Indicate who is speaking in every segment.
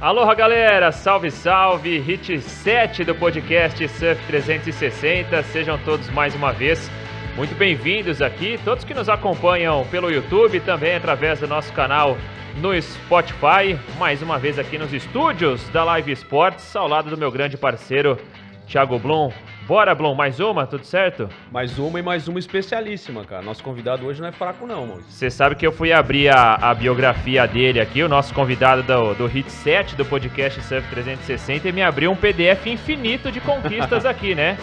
Speaker 1: Aloha galera, salve salve, hit 7 do podcast Surf 360, sejam todos mais uma vez muito bem-vindos aqui, todos que nos acompanham pelo YouTube, também através do nosso canal no Spotify, mais uma vez aqui nos estúdios da Live Sports, ao lado do meu grande parceiro Thiago Blum. Bora, Blum, mais uma, tudo certo?
Speaker 2: Mais uma especialíssima, cara. Nosso convidado hoje não é fraco não, mano.
Speaker 1: Você sabe que eu fui abrir a biografia dele aqui, o nosso convidado do Hit 7 do podcast Surf 360, e me abriu um PDF infinito de conquistas aqui, né?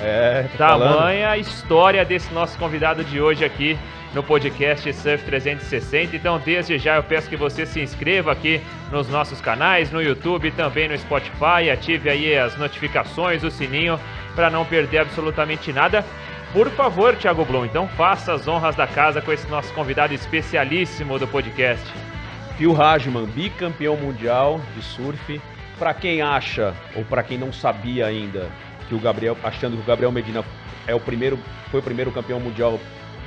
Speaker 1: Tamanha a história desse nosso convidado de hoje aqui no podcast Surf 360. Então, desde já eu peço que você se inscreva aqui nos nossos canais, no YouTube, também no Spotify, ative aí as notificações, o sininho, para não perder absolutamente nada. Por favor, Thiago Blum, então faça as honras da casa com esse nosso convidado especialíssimo do podcast.
Speaker 2: Phil Hajman, bicampeão mundial de surf. Para quem acha, ou para quem não sabia ainda, achando que o Gabriel Medina foi o primeiro campeão mundial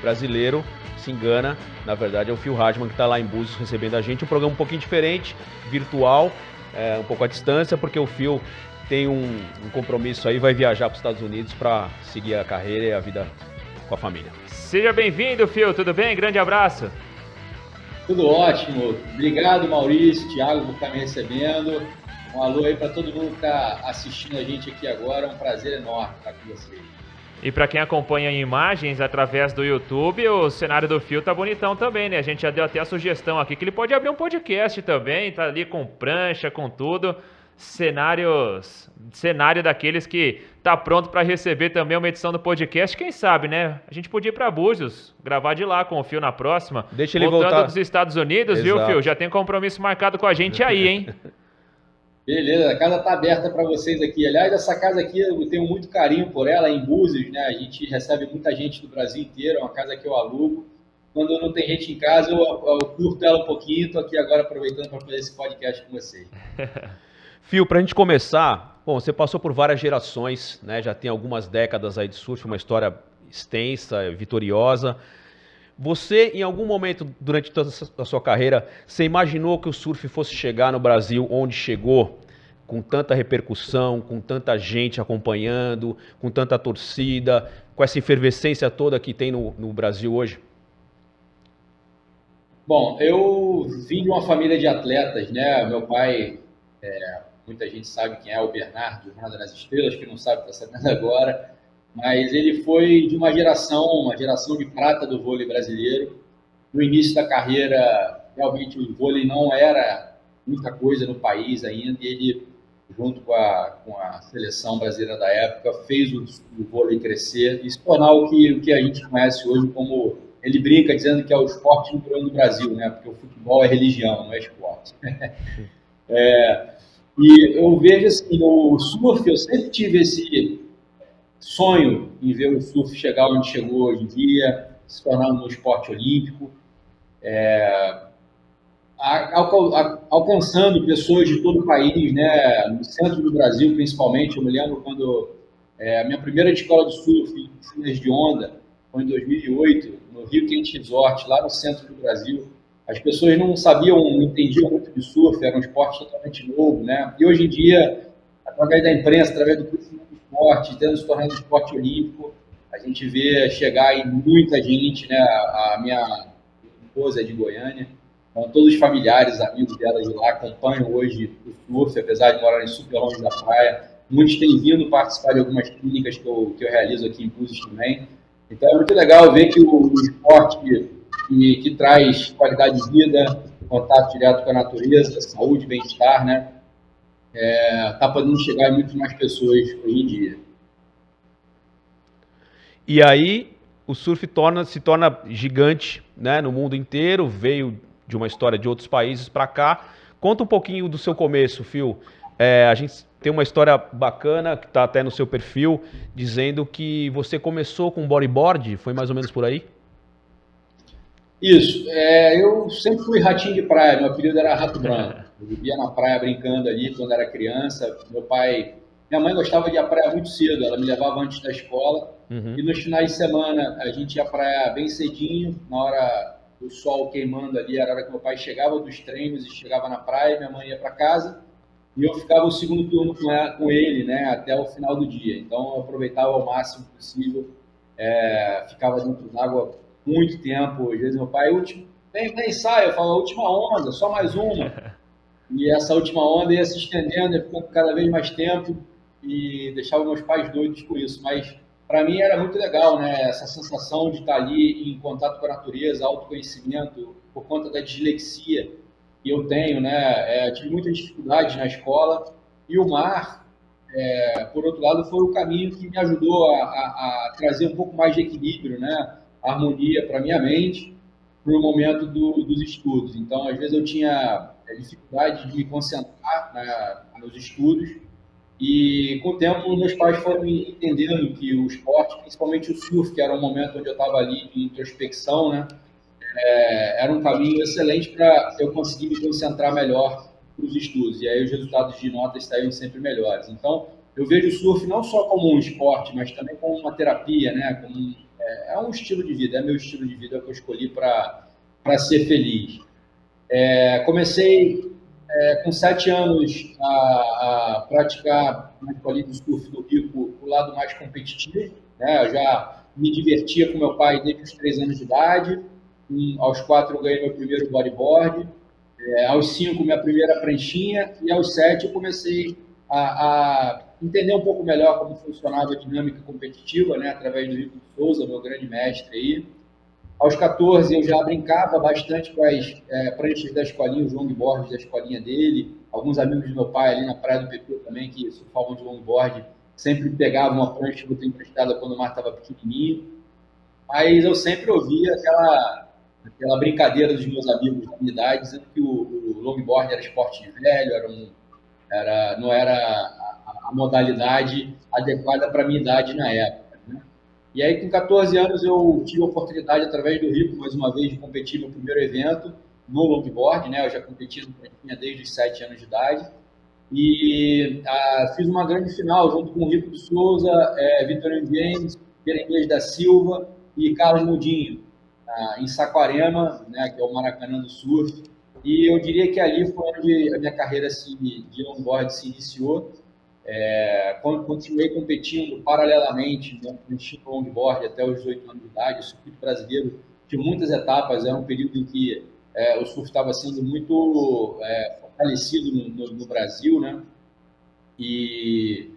Speaker 2: brasileiro, se engana. Na verdade é o Phil Hajman que está lá em Búzios recebendo a gente. Um programa um pouquinho diferente, virtual, um pouco à distância, porque o Phil tem um compromisso aí, vai viajar para os Estados Unidos para seguir a carreira e a vida com a família.
Speaker 1: Seja bem-vindo, Phil, tudo bem? Grande abraço.
Speaker 3: Tudo ótimo. Obrigado, Maurício, Thiago, por estar me recebendo. Um alô aí para todo mundo que está assistindo a gente aqui agora. É um prazer enorme estar com vocês.
Speaker 1: E para quem acompanha em imagens através do YouTube, o cenário do Phil tá bonitão também, né? A gente já deu até a sugestão aqui que ele pode abrir um podcast também, tá ali com prancha, com tudo. Cenário daqueles que tá pronto para receber também uma edição do podcast, quem sabe, né? A gente podia ir para Búzios, gravar de lá com o Phil na próxima.
Speaker 2: Deixa ele voltar
Speaker 1: dos Estados Unidos, exato. Viu, Phil? Já tem compromisso marcado com a gente aí, hein?
Speaker 3: Beleza, a casa tá aberta para vocês aqui. Aliás, essa casa aqui eu tenho muito carinho por ela, em Búzios, né? A gente recebe muita gente do Brasil inteiro, é uma casa que eu alugo. Quando não tem gente em casa, eu curto ela um pouquinho, tô aqui agora aproveitando para fazer esse podcast com vocês.
Speaker 2: Phil, para a gente começar, bom, você passou por várias gerações, né? Já tem algumas décadas aí de surf, uma história extensa, vitoriosa. Você, em algum momento durante toda a sua carreira, você imaginou que o surf fosse chegar no Brasil onde chegou, com tanta repercussão, com tanta gente acompanhando, com tanta torcida, com essa efervescência toda que tem no Brasil hoje?
Speaker 3: Bom, eu vim de uma família de atletas, né? Meu pai... muita gente sabe quem é o Bernardo, Jornada nas Estrelas, que não sabe, está sabendo agora, mas ele foi de uma geração de prata do vôlei brasileiro. No início da carreira, realmente o vôlei não era muita coisa no país ainda, e ele, junto com a seleção brasileira da época, fez o vôlei crescer e se tornar o que a gente conhece hoje como, ele brinca dizendo que é o esporte número 1 do Brasil, né? Porque o futebol é religião, não é esporte. E eu vejo assim, no surf, eu sempre tive esse sonho em ver o surf chegar onde chegou hoje em dia, se tornar um esporte olímpico, alcançando pessoas de todo o país, né? No centro do Brasil, principalmente. Eu me lembro quando a minha primeira escola de surf, em piscinas de onda, foi em 2008, no Rio Quente Resort, lá no centro do Brasil. As pessoas não entendiam muito de surf, era um esporte totalmente novo, né? E hoje em dia, através da imprensa, através do crescimento do esporte, tendo se tornado um esporte olímpico, a gente vê chegar em muita gente, né? A minha esposa é de Goiânia, então todos os familiares, amigos dela de lá acompanham hoje o surf, apesar de morarem super longe da praia. Muitos têm vindo participar de algumas clínicas que eu realizo aqui em Búzios também. Então é muito legal ver que o esporte que traz qualidade de vida, contato direto com a natureza, saúde, bem-estar, né? Tá podendo chegar em muitas mais pessoas hoje em dia.
Speaker 2: E aí o surf se torna gigante, né, no mundo inteiro, veio de uma história de outros países para cá. Conta um pouquinho do seu começo, Phil. A gente tem uma história bacana que está até no seu perfil, dizendo que você começou com bodyboard, foi mais ou menos por aí?
Speaker 3: Isso, eu sempre fui ratinho de praia, meu apelido era Rato Branco. Eu vivia na praia brincando ali quando era criança. Minha mãe gostava de ir à praia muito cedo, ela me levava antes da escola. E nos finais de semana a gente ia à praia bem cedinho, na hora do sol queimando ali, era a hora que meu pai chegava dos treinos e chegava na praia, minha mãe ia para casa. e eu ficava o segundo turno com ele, né, até o final do dia. Então, eu aproveitava ao máximo possível, ficava dentro d'água muito tempo. Às vezes meu pai, vem, sai, eu falo, última onda, só mais uma. E essa última onda ia se estendendo, ia ficando cada vez mais tempo e deixava meus pais doidos com isso. Mas para mim era muito legal, né, essa sensação de estar ali em contato com a natureza, autoconhecimento, por conta da dislexia que eu tenho, né, tive muita dificuldade na escola, e o mar, por outro lado, foi o caminho que me ajudou a trazer um pouco mais de equilíbrio, né, harmonia para minha mente, para o momento dos estudos. Então, às vezes eu tinha dificuldade de me concentrar nos estudos, e com o tempo meus pais foram entendendo que o esporte, principalmente o surf, que era um momento onde eu estava ali de introspecção, né, era um caminho excelente para eu conseguir me concentrar melhor nos estudos. E aí os resultados de notas saíam sempre melhores. Então, eu vejo o surf não só como um esporte, mas também como uma terapia, né? É um estilo de vida, é meu estilo de vida que eu escolhi para ser feliz. Comecei com 7 anos a praticar na escolinha do surf do Rio o lado mais competitivo, né? Eu já me divertia com meu pai desde os 3 anos de idade. Aos 4 eu ganhei meu primeiro bodyboard, aos 5 minha primeira pranchinha, e aos 7 eu comecei a entender um pouco melhor como funcionava a dinâmica competitiva, né, através do Rico de Souza, meu grande mestre aí. Aos 14 eu já brincava bastante com as pranchas da escolinha, os longboards da escolinha dele. Alguns amigos do meu pai ali na Praia do PP também, que surfavam de longboard, sempre pegavam uma prancha que eu tenho emprestada quando o mar estava pequenininho. Mas eu sempre ouvia aquela brincadeira dos meus amigos da minha idade, dizendo que o longboard era esporte de velho, não era a modalidade adequada para a minha idade na época, né? E aí, com 14 anos, eu tive a oportunidade, através do Rico, mais uma vez, de competir no primeiro evento no longboard, né? Eu já competi no pranchinha desde os 7 anos de idade. E fiz uma grande final junto com o Rico de Souza, Vitorino James, Berenice da Silva e Carlos Mudinho, em Saquarema, né, que é o Maracanã do surf. E eu diria que ali foi onde a minha carreira de longboard se iniciou. Continuei competindo paralelamente no longboard até os 18 anos de idade. O circuito brasileiro tinha muitas etapas, era um período em que o surf estava sendo muito fortalecido no Brasil, né? E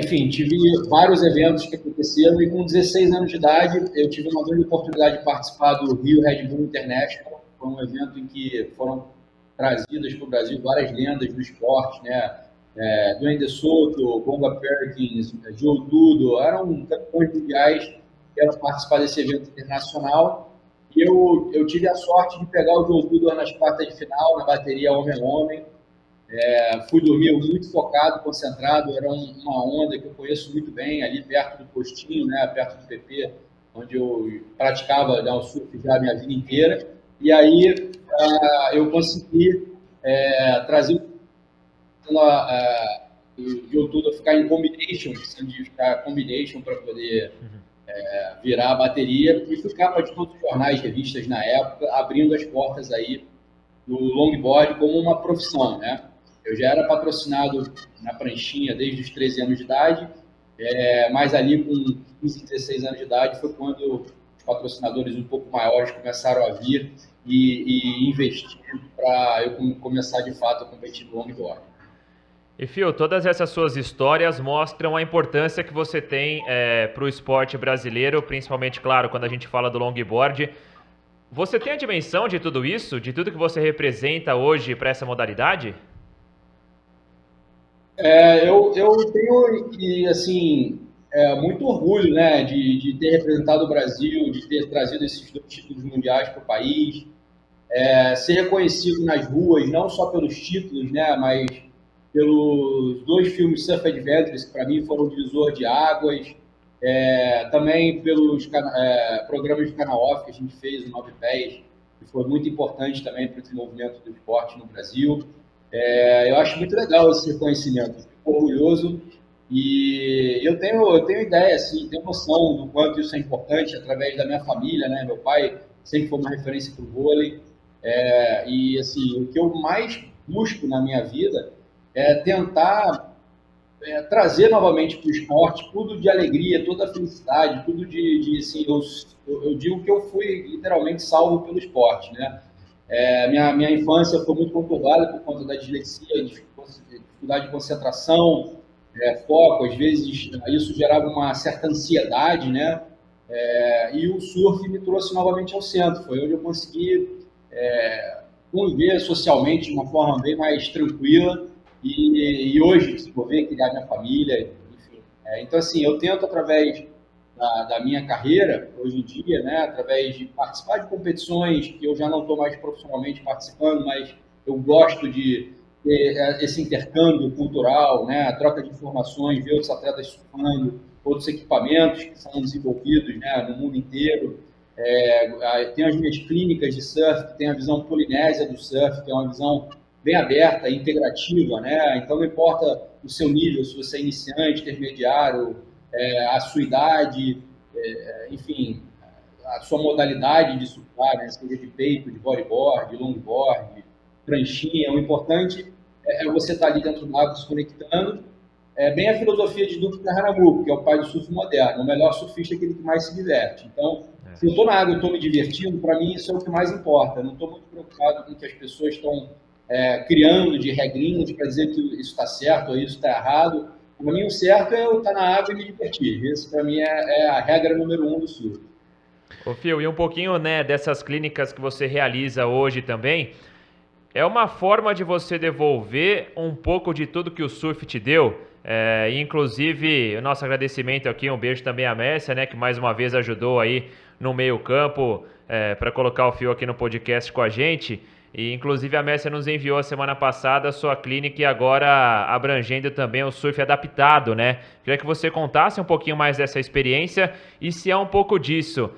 Speaker 3: enfim, tive vários eventos que aconteceram, e com 16 anos de idade eu tive uma grande oportunidade de participar do Rio Red Bull International. Foi um evento em que foram trazidas para o Brasil várias lendas do esporte, né? Dwayne De Soto, Gonga Perkins, Joe Dudo, eram campeões mundiais que iam participar desse evento internacional. E eu tive a sorte de pegar o Joe Dudo nas quartas de final, na bateria homem a homem. Fui dormir muito focado, concentrado. Era uma onda que eu conheço muito bem, ali perto do postinho, né, perto do PP, onde eu praticava o surf já a minha vida inteira. E aí eu consegui trazer de outubro ficar em combination, precisando de ficar combination para poder virar a bateria, e fui capa de todos os jornais, revistas na época, abrindo as portas aí do longboard como uma profissão, né? Eu já era patrocinado na pranchinha desde os 13 anos de idade, mas ali com 15, 16 anos de idade foi quando os patrocinadores um pouco maiores começaram a vir e investir para eu começar de fato a competir no longboard.
Speaker 1: E Phil, todas essas suas histórias mostram a importância que você tem para o esporte brasileiro, principalmente, claro, quando a gente fala do longboard. Você tem a dimensão de tudo isso, de tudo que você representa hoje para essa modalidade?
Speaker 3: Eu tenho, assim, muito orgulho, né, de ter representado o Brasil, de ter trazido esses 2 títulos mundiais para o país, ser reconhecido nas ruas, não só pelos títulos, né, mas pelos 2 filmes Surf Adventures, que para mim foram um divisor de águas, também pelos programas de canal off que a gente fez, o 9 Pés, que foi muito importante também para o desenvolvimento do esporte no Brasil. Eu acho muito legal esse reconhecimento, fico orgulhoso, e eu tenho ideia, assim, tenho noção do quanto isso é importante através da minha família, né? Meu pai sempre foi uma referência para o vôlei, e assim, o que eu mais busco na minha vida tentar trazer novamente para o esporte tudo de alegria, toda a felicidade, tudo assim, eu digo que eu fui literalmente salvo pelo esporte, né? Minha infância foi muito conturbada por conta da dislexia, dificuldade de concentração, foco, às vezes isso gerava uma certa ansiedade, né? E o surf me trouxe novamente ao centro, foi onde eu consegui conviver socialmente de uma forma bem mais tranquila e hoje desenvolver, criar minha família, enfim. Então, assim, eu tento através da minha carreira, hoje em dia, né, através de participar de competições que eu já não estou mais profissionalmente participando, mas eu gosto de ter esse intercâmbio cultural, né, a troca de informações, ver outros atletas surfando, outros equipamentos que são desenvolvidos, né, no mundo inteiro. Tem as minhas clínicas de surf, tem a visão polinésia do surf, que é uma visão bem aberta, integrativa, né? Então não importa o seu nível, se você é iniciante, intermediário, a sua idade, enfim, a sua modalidade de surfar, né? Seja de peito, de bodyboard, de longboard, pranchinha, o importante é você estar ali dentro do lago se conectando. Bem a filosofia de Duke Kahanamoku, que é o pai do surf moderno. O melhor surfista é aquele que mais se diverte. Então, se eu estou na água e estou me divertindo, para mim isso é o que mais importa. Eu não estou muito preocupado com o que as pessoas estão criando de regrinhas para dizer que isso está certo ou isso está errado. Para mim, o certo é eu estar na água e me divertir. Esse, para mim, é a regra número 1 do surf.
Speaker 1: Ô, Phil, e um pouquinho, né, dessas clínicas que você realiza hoje também, é uma forma de você devolver um pouco de tudo que o surf te deu. Inclusive, o nosso agradecimento aqui, um beijo também à Mércia, né, que mais uma vez ajudou aí no meio campo para colocar o Phil aqui no podcast com a gente. E inclusive a Mércia nos enviou a semana passada a sua clínica e agora abrangendo também o surf adaptado, né? Queria que você contasse um pouquinho mais dessa experiência e se é um pouco disso,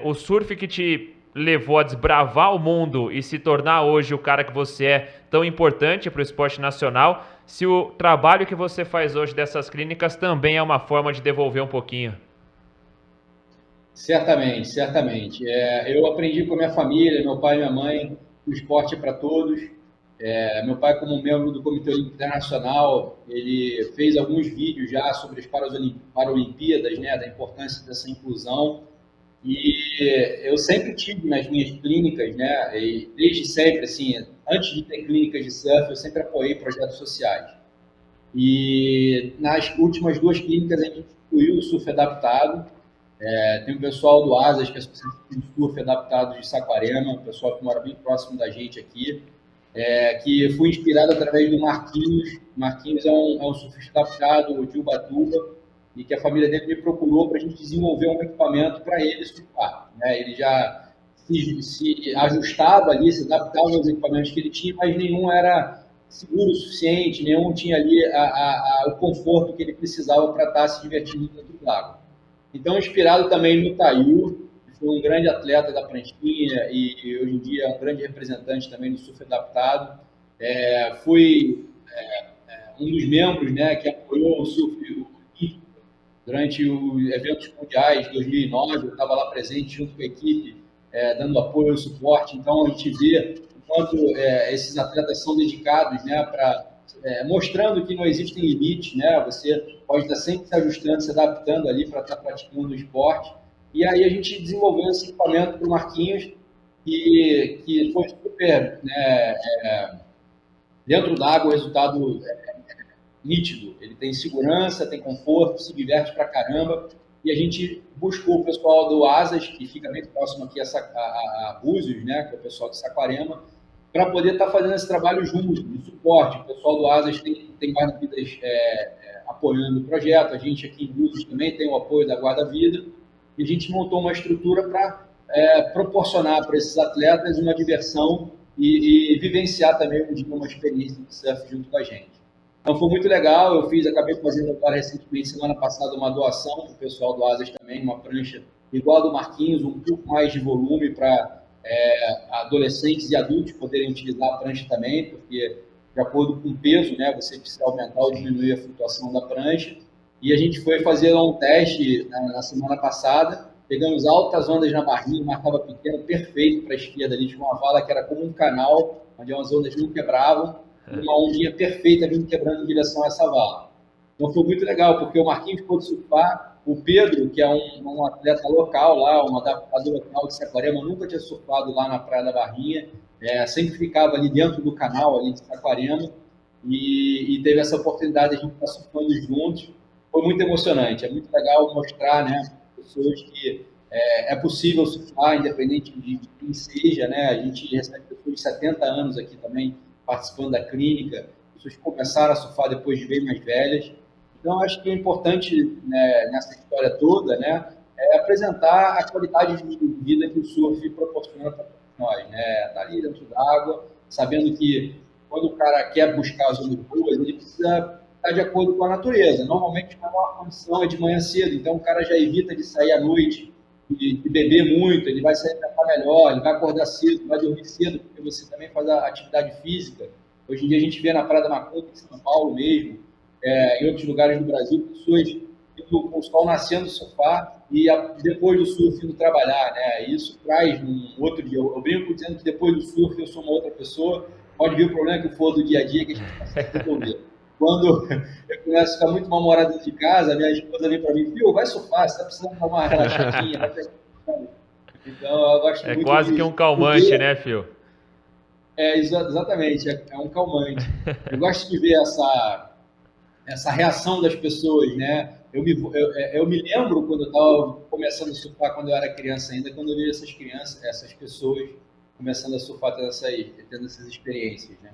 Speaker 1: o surf que te levou a desbravar o mundo e se tornar hoje o cara que você é tão importante para o esporte nacional, se o trabalho que você faz hoje dessas clínicas também é uma forma de devolver um pouquinho.
Speaker 3: Certamente, certamente. Eu aprendi com a minha família, meu pai e minha mãe, o esporte é para todos. Meu pai, como membro do Comitê Olímpico Internacional, ele fez alguns vídeos já sobre as Paralimpíadas, né, da importância dessa inclusão. E eu sempre tive nas minhas clínicas, né, e desde sempre, assim, antes de ter clínicas de surf, eu sempre apoiei projetos sociais. E nas últimas 2 clínicas a gente incluiu o surf adaptado. Tem o pessoal do Asas, que é a Associação de Surf Adaptado de Saquarema, o pessoal que mora bem próximo da gente aqui, que foi inspirado através do Marquinhos. Marquinhos é um surfista adaptado de Ubatuba, e que a família dele me procurou para a gente desenvolver um equipamento para ele surfar, né? Ele já se ajustava ali, se adaptava aos equipamentos que ele tinha, mas nenhum era seguro o suficiente, nenhum tinha ali o conforto que ele precisava para estar se divertindo dentro do lago. Então, inspirado também no Tayu, que foi um grande atleta da pranchinha e hoje em dia é um grande representante também do surf adaptado. Fui um dos membros, né, que apoiou o surf olímpico durante os eventos mundiais de 2009. Eu estava lá presente junto com a equipe, dando apoio e suporte. Então, a gente vê o quanto esses atletas são dedicados, né, mostrando que não existem limites, né? Você pode estar sempre se ajustando, se adaptando ali para estar praticando o esporte. E aí a gente desenvolveu esse equipamento para o Marquinhos, que foi super, né, dentro d'água, o resultado nítido. Ele tem segurança, tem conforto, se diverte pra caramba. E a gente buscou o pessoal do Asas, que fica bem próximo aqui a Búzios, né, que é o pessoal de Saquarema, para poder estar fazendo esse trabalho junto, de suporte. O pessoal do Asas tem guarda-vidas apoiando o projeto, a gente aqui em Búzios também tem o apoio da guarda-vida, e a gente montou uma estrutura para proporcionar para esses atletas uma diversão e vivenciar também uma experiência de surf junto com a gente. Então foi muito legal, acabei fazendo agora recentemente, semana passada, uma doação para o pessoal do Asas também, uma prancha igual a do Marquinhos, um pouco mais de volume para adolescentes e adultos poderem utilizar a prancha também, porque de acordo com o peso, né, você precisa aumentar ou diminuir a flutuação da prancha. E a gente foi fazer um teste na semana passada, pegamos altas ondas na barrinha, marcava pequeno, perfeito para a esquerda ali, tinha uma vala que era como um canal, onde as ondas não quebravam, uma ondinha perfeita vindo quebrando em direção a essa vala. Então foi muito legal, porque o Marquinhos ficou de surfar, o Pedro, que é um atleta local lá, um adaptador local de Saquarema, nunca tinha surfado lá na Praia da Barrinha, sempre ficava ali dentro do canal ali de Saquarema, e teve essa oportunidade de a gente estar surfando juntos. Foi muito emocionante, é muito legal mostrar, né, pessoas que é possível surfar, independente de quem seja, né? A gente recebe pessoas de 70 anos aqui também participando da clínica, pessoas que começaram a surfar depois de bem mais velhas. Então, acho que é importante, né, nessa história toda, né, apresentar a qualidade de vida que o surf proporciona para nós, né? Tá ali dentro d'água, sabendo que quando o cara quer buscar as ondas boas, ele precisa estar de acordo com a natureza. Normalmente, a maior condição é de manhã cedo, então o cara já evita de sair à noite, de beber muito, ele vai se alimentar melhor, ele vai acordar cedo, vai dormir cedo, porque você também faz a atividade física. Hoje em dia a gente vê na Praia da Macumba, em São Paulo mesmo, em outros lugares do Brasil, pessoas indo com o sol nascendo surfar e depois do surf indo trabalhar, né? Isso traz um outro dia. Eu brinco dizendo que depois do surf eu sou uma outra pessoa, pode vir o problema que for do dia a dia que a gente consegue resolver. Quando eu começo a ficar muito mal-humorado dentro de casa, minha esposa vem para mim, Fio, vai surfar, você está precisando dar uma relaxadinha. Então, eu gosto muito
Speaker 1: quase que um calmante, né, Fio?
Speaker 3: Exatamente, é um calmante. Eu gosto de ver essa reação das pessoas, né? Eu me lembro quando eu estava começando a surfar, quando eu era criança ainda, quando eu vi essas pessoas começando a surfar, tendo essas experiências, né?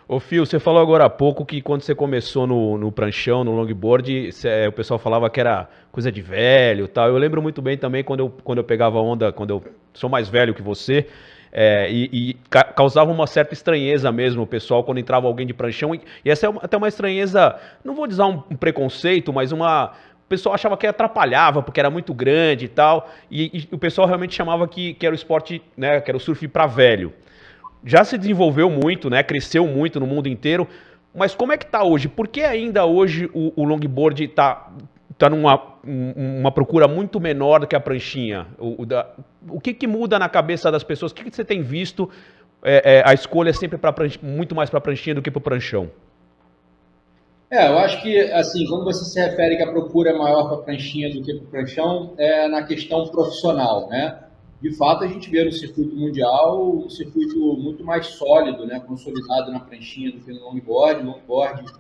Speaker 2: Ô, Fio, você falou agora há pouco que quando você começou no pranchão, no longboard, o pessoal falava que era coisa de velho e tal. Eu lembro muito bem também quando eu pegava onda, quando eu sou mais velho que você, causava uma certa estranheza mesmo o pessoal quando entrava alguém de pranchão. E essa é até uma estranheza, não vou dizer um preconceito, mas o pessoal achava que atrapalhava porque era muito grande e tal. E o pessoal realmente chamava que era o esporte, né, que era o surf para velho. Já se desenvolveu muito, né? Cresceu muito no mundo inteiro. Mas como é que tá hoje? Por que ainda hoje o longboard tá numa procura muito menor do que a pranchinha? O que muda na cabeça das pessoas? O que você tem visto? A escolha é sempre muito mais para a pranchinha do que para o pranchão.
Speaker 3: Eu acho que, assim, quando você se refere que a procura é maior para a pranchinha do que para o pranchão, é na questão profissional, né? De fato, a gente vê no circuito mundial um circuito muito mais sólido, né, consolidado na pranchinha do que no longboard. O longboard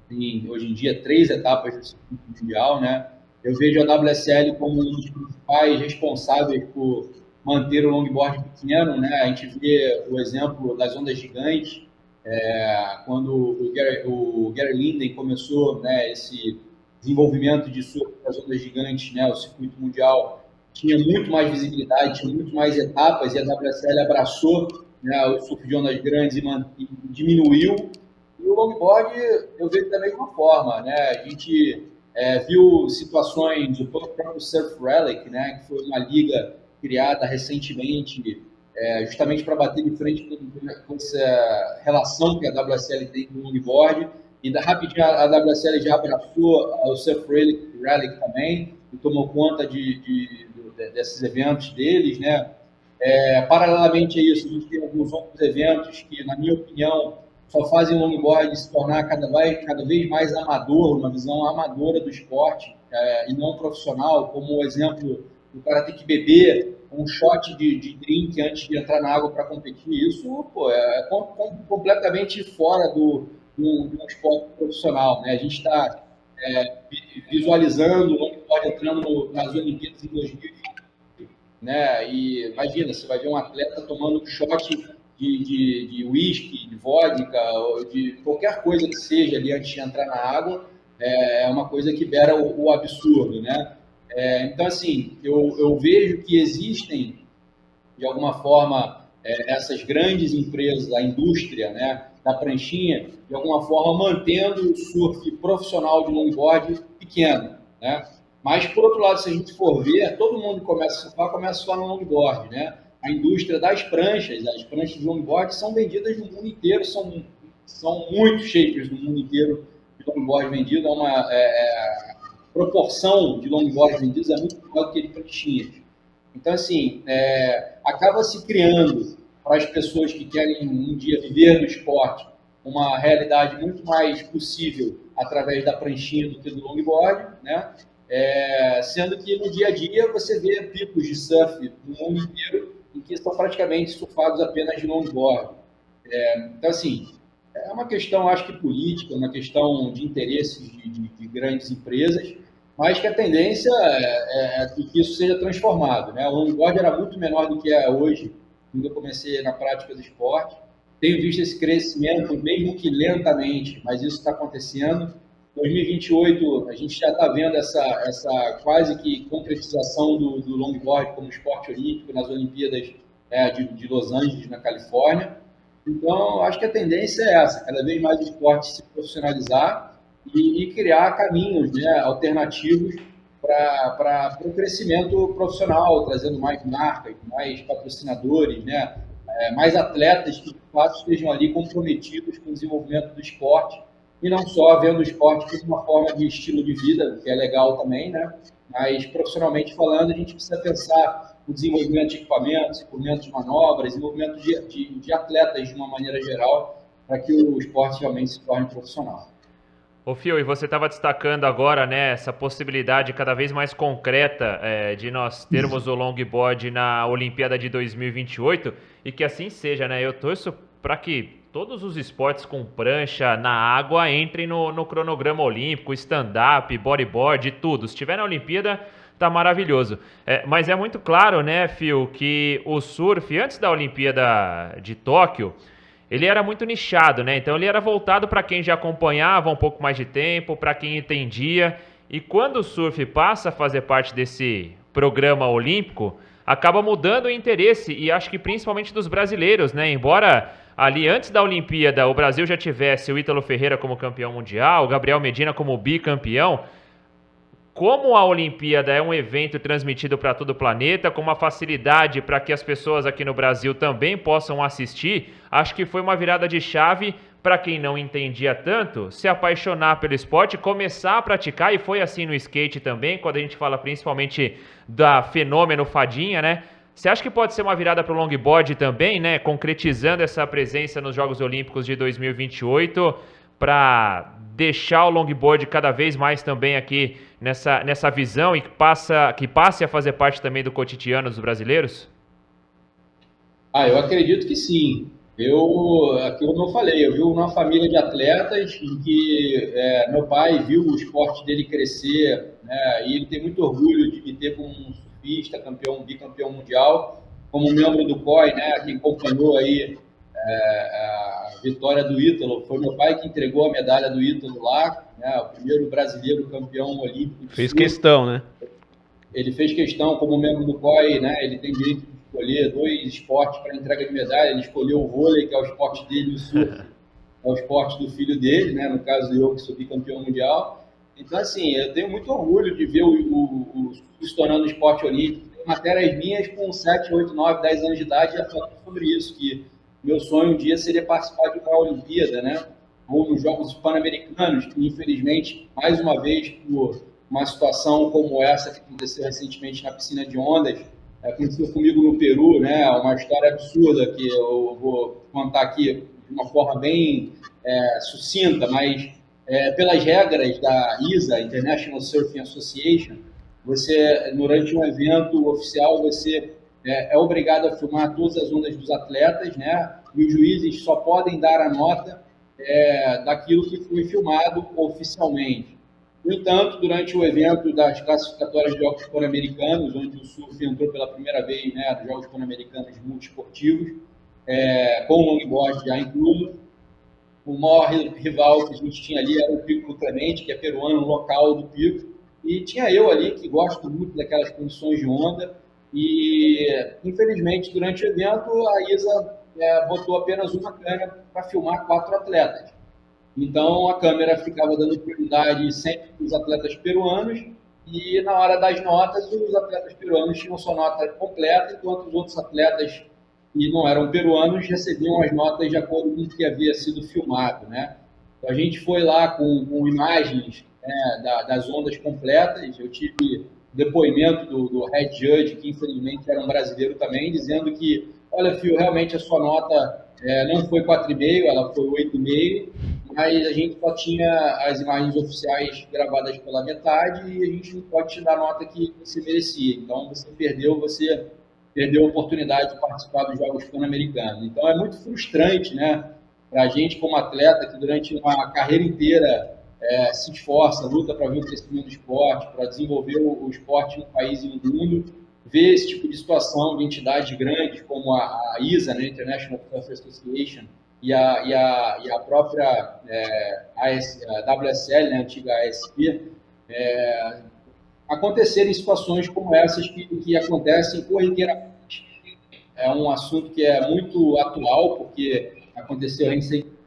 Speaker 3: tem, hoje em dia, 3 etapas do circuito mundial, né? Eu vejo a WSL como um dos principais responsáveis por manter o longboard pequeno, né? A gente vê o exemplo das ondas gigantes, quando o Gary Linden começou, né, esse desenvolvimento de surf das ondas gigantes, né, o circuito mundial tinha muito mais visibilidade, tinha muito mais etapas, e a WSL abraçou, né, o surf de ondas grandes e diminuiu. E o longboard eu vejo da mesma forma, né? A gente viu situações do próprio Surf Relic, né, que foi uma liga criada recentemente justamente para bater de frente com essa relação que a WSL tem com o longboard. E rapidinho a WSL já abraçou o Surf Relic também e tomou conta desses eventos deles, né? Paralelamente a isso, a gente tem alguns outros eventos que, na minha opinião, só fazem o longboard se tornar cada vez mais amador, uma visão amadora do esporte, e não profissional, como o exemplo do cara ter que beber um shot de drink antes de entrar na água para competir. Isso, é completamente fora do esporte profissional, né? A gente está visualizando o longboard entrando nas Olimpíadas em 2020, né? E imagina, você vai ver um atleta tomando um shot de whisky, de vodka, ou de qualquer coisa que seja ali antes de entrar na água, é uma coisa que beira o absurdo, né? Então, assim, eu vejo que existem, de alguma forma, essas grandes empresas, a indústria, né, da pranchinha, de alguma forma mantendo o surf profissional de longboard pequeno, né? Mas, por outro lado, se a gente for ver, todo mundo começa a surfar no longboard, né? A indústria das pranchas, as pranchas de longboard são vendidas no mundo inteiro, são muitos shapers no mundo inteiro de longboard vendido, a proporção de longboard vendidos é muito maior do que de pranchinhas. Então, assim, acaba se criando para as pessoas que querem um dia viver do esporte uma realidade muito mais possível através da pranchinha do que do longboard, né? Sendo que no dia a dia você vê picos de surf no mundo inteiro em que são praticamente surfados apenas de longboard. Então, assim, é uma questão, acho que política, uma questão de interesses de grandes empresas, mas que a tendência é que isso seja transformado, né? O longboard era muito menor do que é hoje, quando eu comecei na prática do esporte. Tenho visto esse crescimento, mesmo que lentamente, mas isso está acontecendo. 2028, a gente já está vendo essa quase que concretização do longboard como esporte olímpico nas Olimpíadas de Los Angeles, na Califórnia. Então, acho que a tendência é essa, cada vez mais o esporte se profissionalizar e criar caminhos, né, alternativos para o crescimento profissional, trazendo mais marcas, mais patrocinadores, né, mais atletas que, de fato, estejam ali comprometidos com o desenvolvimento do esporte e não só vendo o esporte como uma forma de estilo de vida, que é legal também, né, mas profissionalmente falando, a gente precisa pensar o desenvolvimento de equipamentos, desenvolvimento de manobras, desenvolvimento de atletas de uma maneira geral, para que o esporte realmente se torne profissional.
Speaker 1: Ô Fio, e você estava destacando agora, né, essa possibilidade cada vez mais concreta de nós termos o longboard na Olimpíada de 2028 e que assim seja, né? Eu torço para que todos os esportes com prancha na água entrem no cronograma olímpico, stand-up, bodyboard, tudo. Se estiver na Olimpíada, tá maravilhoso. Mas é muito claro, né, Fio, que o surf, antes da Olimpíada de Tóquio, ele era muito nichado, né? Então ele era voltado para quem já acompanhava um pouco mais de tempo, para quem entendia. E quando o surf passa a fazer parte desse programa olímpico, acaba mudando o interesse, e acho que principalmente dos brasileiros, né? Embora ali antes da Olimpíada o Brasil já tivesse o Ítalo Ferreira como campeão mundial, o Gabriel Medina como bicampeão, como a Olimpíada é um evento transmitido para todo o planeta, com uma facilidade para que as pessoas aqui no Brasil também possam assistir, acho que foi uma virada de chave para quem não entendia tanto, se apaixonar pelo esporte, começar a praticar, e foi assim no skate também, quando a gente fala principalmente da fenômeno fadinha, né? Você acha que pode ser uma virada para o longboard também, né? Concretizando essa presença nos Jogos Olímpicos de 2028, para deixar o longboard cada vez mais também aqui nessa visão e que passe a fazer parte também do cotidiano dos brasileiros?
Speaker 3: Eu acredito que sim. Como eu falei, eu vi uma família de atletas em que meu pai viu o esporte dele crescer, né, e ele tem muito orgulho de me ter como um surfista, bicampeão mundial, como membro do COI, né, que acompanhou aí a vitória do Ítalo. Foi meu pai que entregou a medalha do Ítalo lá, né, o primeiro brasileiro campeão olímpico.
Speaker 2: Fez questão, né?
Speaker 3: Ele fez questão, como membro do COI, né, ele tem direito de escolher 2 esportes para entrega de medalha. Ele escolheu o vôlei, que é o esporte dele, e o surf, é o esporte do filho dele, né, no caso eu, que sou bicampeão mundial. Então, assim, eu tenho muito orgulho de ver o se tornando esporte olímpico. Tem matérias minhas com 7, 8, 9, 10 anos de idade já falando sobre isso, que meu sonho um dia seria participar de uma Olimpíada, né? Ou nos Jogos Pan-Americanos, que infelizmente, mais uma vez, por uma situação como essa que aconteceu recentemente na piscina de ondas, aconteceu comigo no Peru, né? Uma história absurda que eu vou contar aqui de uma forma bem sucinta, mas pelas regras da ISA, International Surfing Association, você, durante um evento oficial, você é obrigado a filmar todas as ondas dos atletas, né? E os juízes só podem dar a nota daquilo que foi filmado oficialmente. No entanto, durante o evento das classificatórias de Jogos Pan-Americanos, onde o surf entrou pela primeira vez, né, dos Jogos Pan-Americanos multiesportivos, com o longboard já incluso, o maior rival que a gente tinha ali era o Pico Clemente, que é peruano, local do Pico, e tinha eu ali, que gosto muito daquelas condições de onda, e infelizmente durante o evento a ISA botou apenas uma câmera para filmar 4 atletas. Então a câmera ficava dando prioridade sempre para os atletas peruanos, e na hora das notas os atletas peruanos tinham sua nota completa, enquanto os outros atletas que não eram peruanos recebiam as notas de acordo com o que havia sido filmado, né? Então, a gente foi lá com imagens das ondas completas. Eu tive depoimento do head judge, que infelizmente era um brasileiro também, dizendo que, olha, Fio, realmente a sua nota não foi 4,5, ela foi 8,5, mas a gente só tinha as imagens oficiais gravadas pela metade e a gente não pode te dar a nota que você merecia. Então, você perdeu a oportunidade de participar dos Jogos Pan-Americanos. Então, é muito frustrante, né, para a gente como atleta que durante uma carreira inteira se esforça, luta para ver o crescimento do esporte, para desenvolver o esporte no país e no mundo, ver esse tipo de situação de entidades grandes como a ISA, né, International Surf Association, e a própria a WSL, né, antiga ASP, acontecerem situações como essas que acontecem corriqueiramente. É um assunto que é muito atual, porque aconteceu recentemente.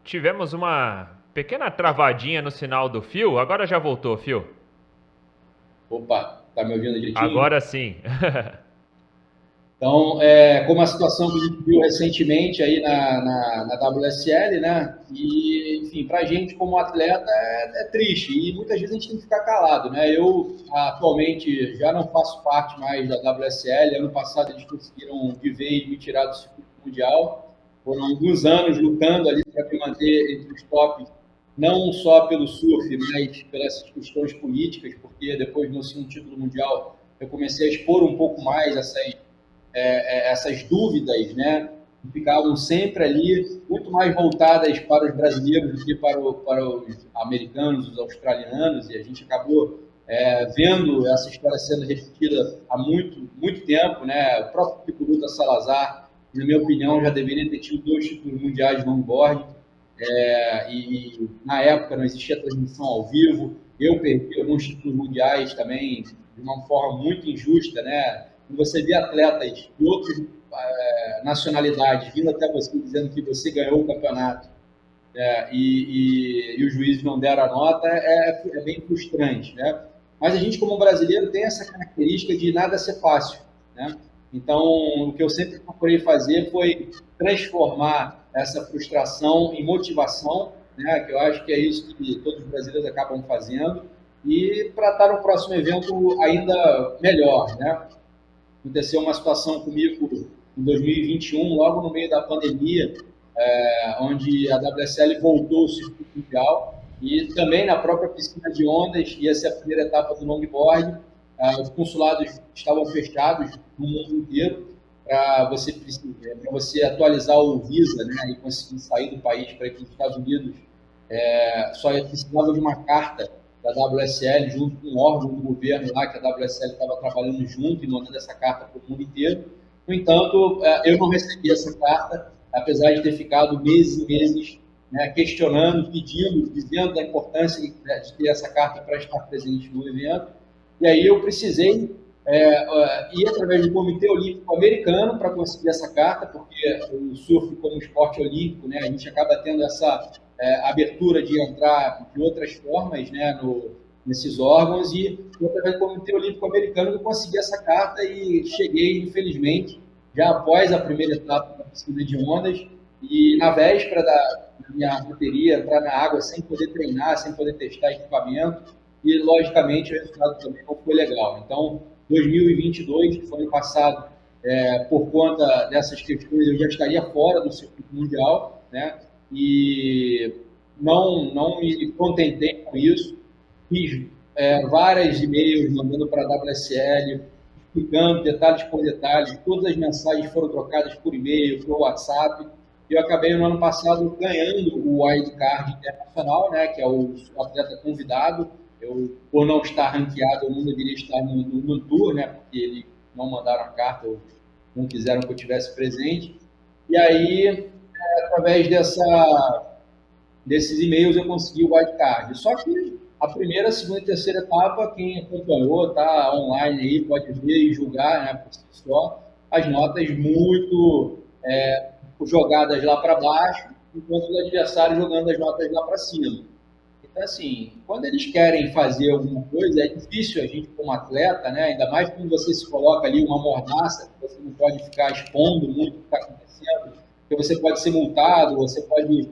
Speaker 1: Tivemos uma pequena travadinha no sinal do fio, agora já voltou, fio.
Speaker 3: Opa, tá me ouvindo direitinho?
Speaker 1: Agora sim.
Speaker 3: Então, como a situação que a gente viu recentemente aí na WSL, né? E, enfim, para a gente como atleta é triste e muitas vezes a gente tem que ficar calado, né? Eu atualmente já não faço parte mais da WSL. Ano passado eles conseguiram de vez me tirar do circuito mundial. Foram alguns anos lutando ali para me manter entre os tops, não só pelo surf, mas pelas questões políticas, porque depois do meu segundo título mundial eu comecei a expor um pouco mais essas dúvidas, né? Que ficavam sempre ali, muito mais voltadas para os brasileiros do que para os americanos, os australianos, e a gente acabou vendo essa história sendo repetida há muito, muito tempo, né? O próprio Pico Luta Salazar, na minha opinião, já deveria ter tido 2 títulos mundiais de longboard, e na época não existia transmissão ao vivo. Eu perdi alguns títulos mundiais também de uma forma muito injusta, né? Quando você vê atletas de outras nacionalidades vindo até você dizendo que você ganhou o campeonato e os juízes não deram a nota, é bem frustrante, né? Mas a gente, como brasileiro, tem essa característica de nada ser fácil, né? Então, o que eu sempre procurei fazer foi transformar essa frustração em motivação, né? Que eu acho que é isso que todos os brasileiros acabam fazendo, e para estar no próximo evento ainda melhor, né? Aconteceu uma situação comigo em 2021, logo no meio da pandemia, onde a WSL voltou ao circuito mundial e também na própria piscina de ondas, ia ser a primeira etapa do longboard. Os consulados estavam fechados no mundo inteiro para você atualizar o Visa, né, e conseguir sair do país para ir para os Estados Unidos. Só precisava de uma carta da WSL junto com um órgão do governo lá, que a WSL estava trabalhando junto e mandando essa carta para o mundo inteiro. No entanto, eu não recebi essa carta, apesar de ter ficado meses e meses, né, questionando, pedindo, dizendo da importância de ter essa carta para estar presente no evento. E aí eu precisei ir através do Comitê Olímpico Americano para conseguir essa carta, porque o surf como esporte olímpico, né, a gente acaba tendo essa abertura de entrar de outras formas, né, nesses órgãos, e através do Comitê Olímpico Americano eu consegui essa carta e cheguei, infelizmente, já após a primeira etapa da piscina de ondas, e na véspera da minha bateria, entrar na água sem poder treinar, sem poder testar equipamento, e logicamente o resultado também não foi legal. Então, 2022, que foi ano passado, por conta dessas questões, eu já estaria fora do circuito mundial, né? E não me contentei com isso. Fiz vários e-mails mandando para a WSL, explicando detalhes por detalhes. Todas as mensagens foram trocadas por e-mail, por WhatsApp. E eu acabei no ano passado ganhando o wildcard internacional, né, que é o atleta convidado. Eu, por não estar ranqueado, eu não deveria estar no tour, né, porque eles não mandaram a carta, ou não quiseram que eu estivesse presente. E aí, através desses e-mails, eu consegui o wildcard. Só que a primeira, segunda e terceira etapa, quem acompanhou, tá online aí, pode ver e julgar, né, por si só, as notas muito jogadas lá para baixo, enquanto os adversários jogando as notas lá para cima. Então, assim, quando eles querem fazer alguma coisa, é difícil a gente, como atleta, né, ainda mais quando você se coloca ali uma mordaça, que você não pode ficar expondo muito o que está acontecendo, porque você pode ser multado, você pode...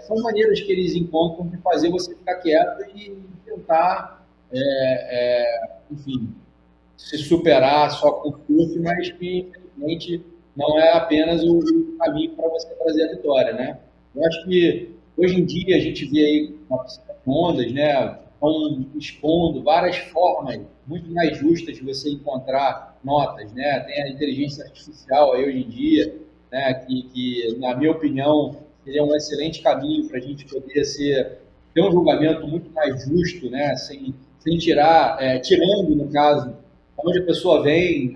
Speaker 3: são maneiras que eles encontram de fazer você ficar quieto e tentar, enfim, se superar só com surf, mas que, infelizmente, não é apenas o caminho para você trazer a vitória, né? Eu acho que, hoje em dia, a gente vê aí uma piscina de ondas, né? Estão expondo várias formas muito mais justas de você encontrar notas, né? Tem a inteligência artificial aí hoje em dia, né? Que na minha opinião, seria um excelente caminho para a gente poder ter um julgamento muito mais justo, né? Sem tirando, no caso, onde a pessoa vem,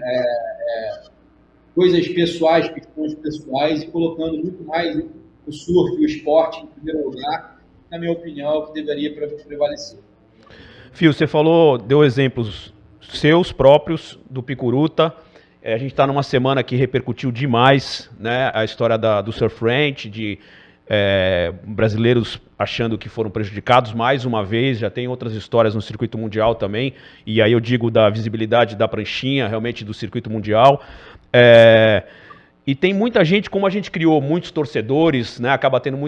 Speaker 3: coisas pessoais, questões pessoais, e colocando muito mais o surf, o esporte em primeiro lugar, na minha opinião, é o que deveria prevalecer.
Speaker 2: Fio, você deu exemplos seus próprios, do Picuruta. A gente está numa semana que repercutiu demais, né, a história do Surf Ranch, de brasileiros achando que foram prejudicados mais uma vez. Já tem outras histórias no circuito mundial também, e aí eu digo da visibilidade da pranchinha, realmente, do circuito mundial. E tem muita gente, como a gente criou muitos torcedores, né, acaba tendo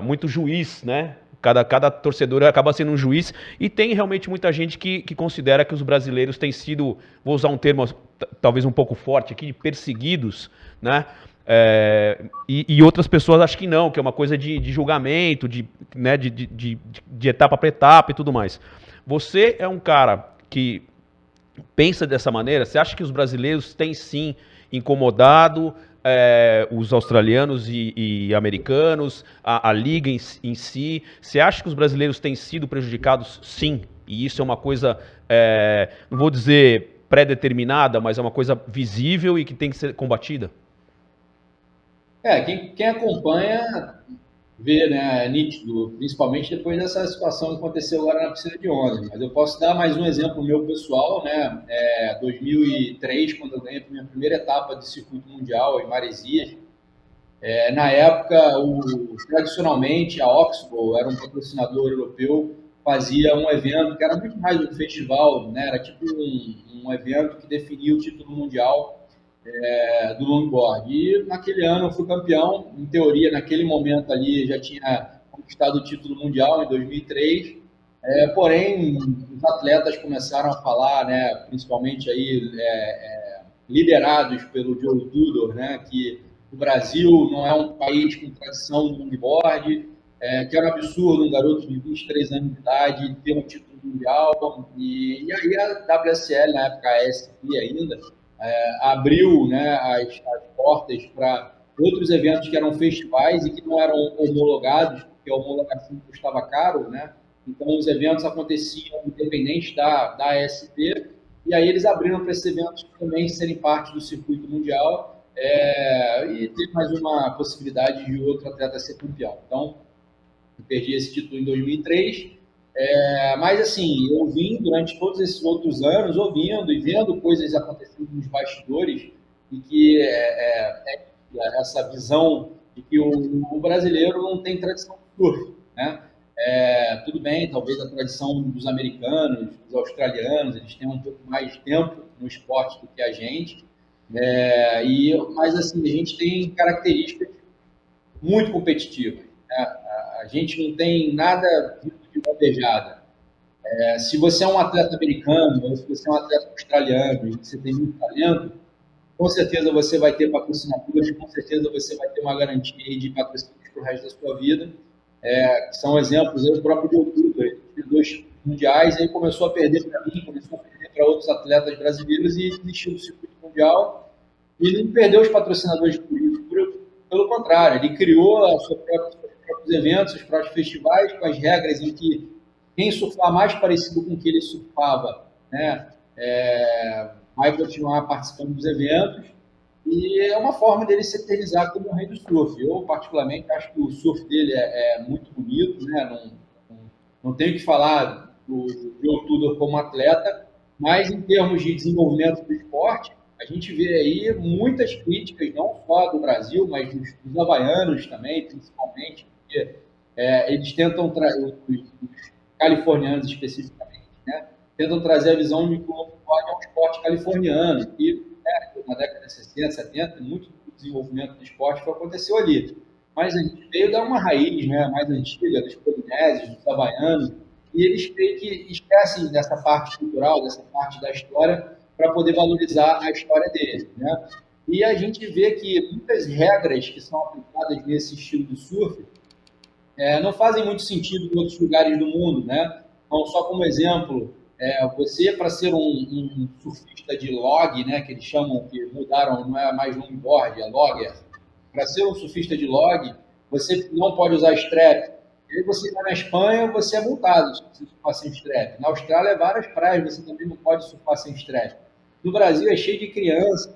Speaker 2: muito juiz, né? Cada torcedor acaba sendo um juiz, e tem realmente muita gente que considera que os brasileiros têm sido, vou usar um termo talvez um pouco forte aqui, perseguidos, né? E outras pessoas acham que não, que é uma coisa de julgamento, de etapa para etapa e tudo mais. Você é um cara que pensa dessa maneira? Você acha que os brasileiros têm sim incomodado os australianos e americanos, a liga em si? Você acha que os brasileiros têm sido prejudicados? Sim. E isso é uma coisa, não vou dizer pré-determinada, mas é uma coisa visível e que tem que ser combatida?
Speaker 3: Quem acompanha vê, né, é nítido, principalmente depois dessa situação que aconteceu agora na piscina de ondas. Mas eu posso dar mais um exemplo meu pessoal, né? 2003, quando eu ganhei a minha primeira etapa de circuito mundial em Maresias. Na época, tradicionalmente, a Oxbow era um patrocinador europeu, fazia um evento que era muito mais um festival, né? Era tipo um evento que definia o título mundial do longboard. E naquele ano eu fui campeão. Em teoria, naquele momento ali, já tinha conquistado o título mundial em 2003. Porém, os atletas começaram a falar, né, principalmente aí, liderados pelo Joe Tudor, né, que o Brasil não é um país com tradição no longboard, que era um absurdo um garoto de 23 anos de idade ter um título mundial. E aí a WSL, na época a SP ainda, abriu, né, as portas para outros eventos que eram festivais e que não eram homologados, porque a homologação custava caro, né? Então os eventos aconteciam independente da ASP, e aí eles abriram para esses eventos também serem parte do circuito mundial, e ter mais uma possibilidade de outro atleta ser campeão. Então, eu perdi esse título em 2003. Mas assim, eu vim durante todos esses outros anos ouvindo e vendo coisas acontecendo nos bastidores, e que essa visão de que o brasileiro não tem tradição de surf, né? Tudo bem, talvez a tradição dos americanos, dos australianos, eles tenham um pouco mais de tempo no esporte do que a gente, mas assim, a gente tem características muito competitivas, né? A gente não tem nada de bandejada. Se você é um atleta americano, ou se você é um atleta australiano e você tem muito talento, com certeza você vai ter patrocinadores, com certeza você vai ter uma garantia de patrocínios para o resto da sua vida. São exemplos, o próprio Joe Tudor, ele fez 2 mundiais, aí começou a perder para mim, começou a perder para outros atletas brasileiros e desistiu do circuito mundial. E ele não perdeu os patrocinadores por isso, pelo contrário, ele criou os seus próprios eventos, os próprios festivais, com as regras em que quem surfar mais parecido com o que ele surfava, né, vai continuar participando dos eventos, e é uma forma dele se eternizar como o rei do surf. Eu, particularmente, acho que o surf dele é muito bonito, né? Não tenho que falar do Joe Tudor como atleta, mas em termos de desenvolvimento do esporte, a gente vê aí muitas críticas, não só do Brasil, mas dos havaianos também, principalmente, porque eles tentam trazer, os californianos especificamente, né, tentam trazer a visão de que o longboard é um esporte californiano, que na década de 60, 70, muito do desenvolvimento do esporte aconteceu ali. Mas a gente veio dar uma raiz, né, mais antiga, dos polinésios, dos havaianos, e eles creio que esquecem dessa parte cultural, dessa parte da história, para poder valorizar a história dele, né? E a gente vê que muitas regras que são aplicadas nesse estilo de surf não fazem muito sentido em outros lugares do mundo, né? Então, só como exemplo, você, para ser um surfista de log, né, que eles chamam, que mudaram, não é mais longboard, é logger. Para ser um surfista de log, você não pode usar strap. E aí você está na Espanha, você é multado se você surfar sem strap. Na Austrália, várias praias, você também não pode surfar sem strap. No Brasil, é cheio de crianças,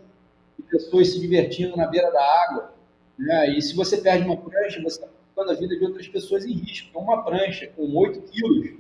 Speaker 3: de pessoas se divertindo na beira da água, né? E se você perde uma prancha, você está colocando a vida de outras pessoas em risco. Então, uma prancha com 8 quilos,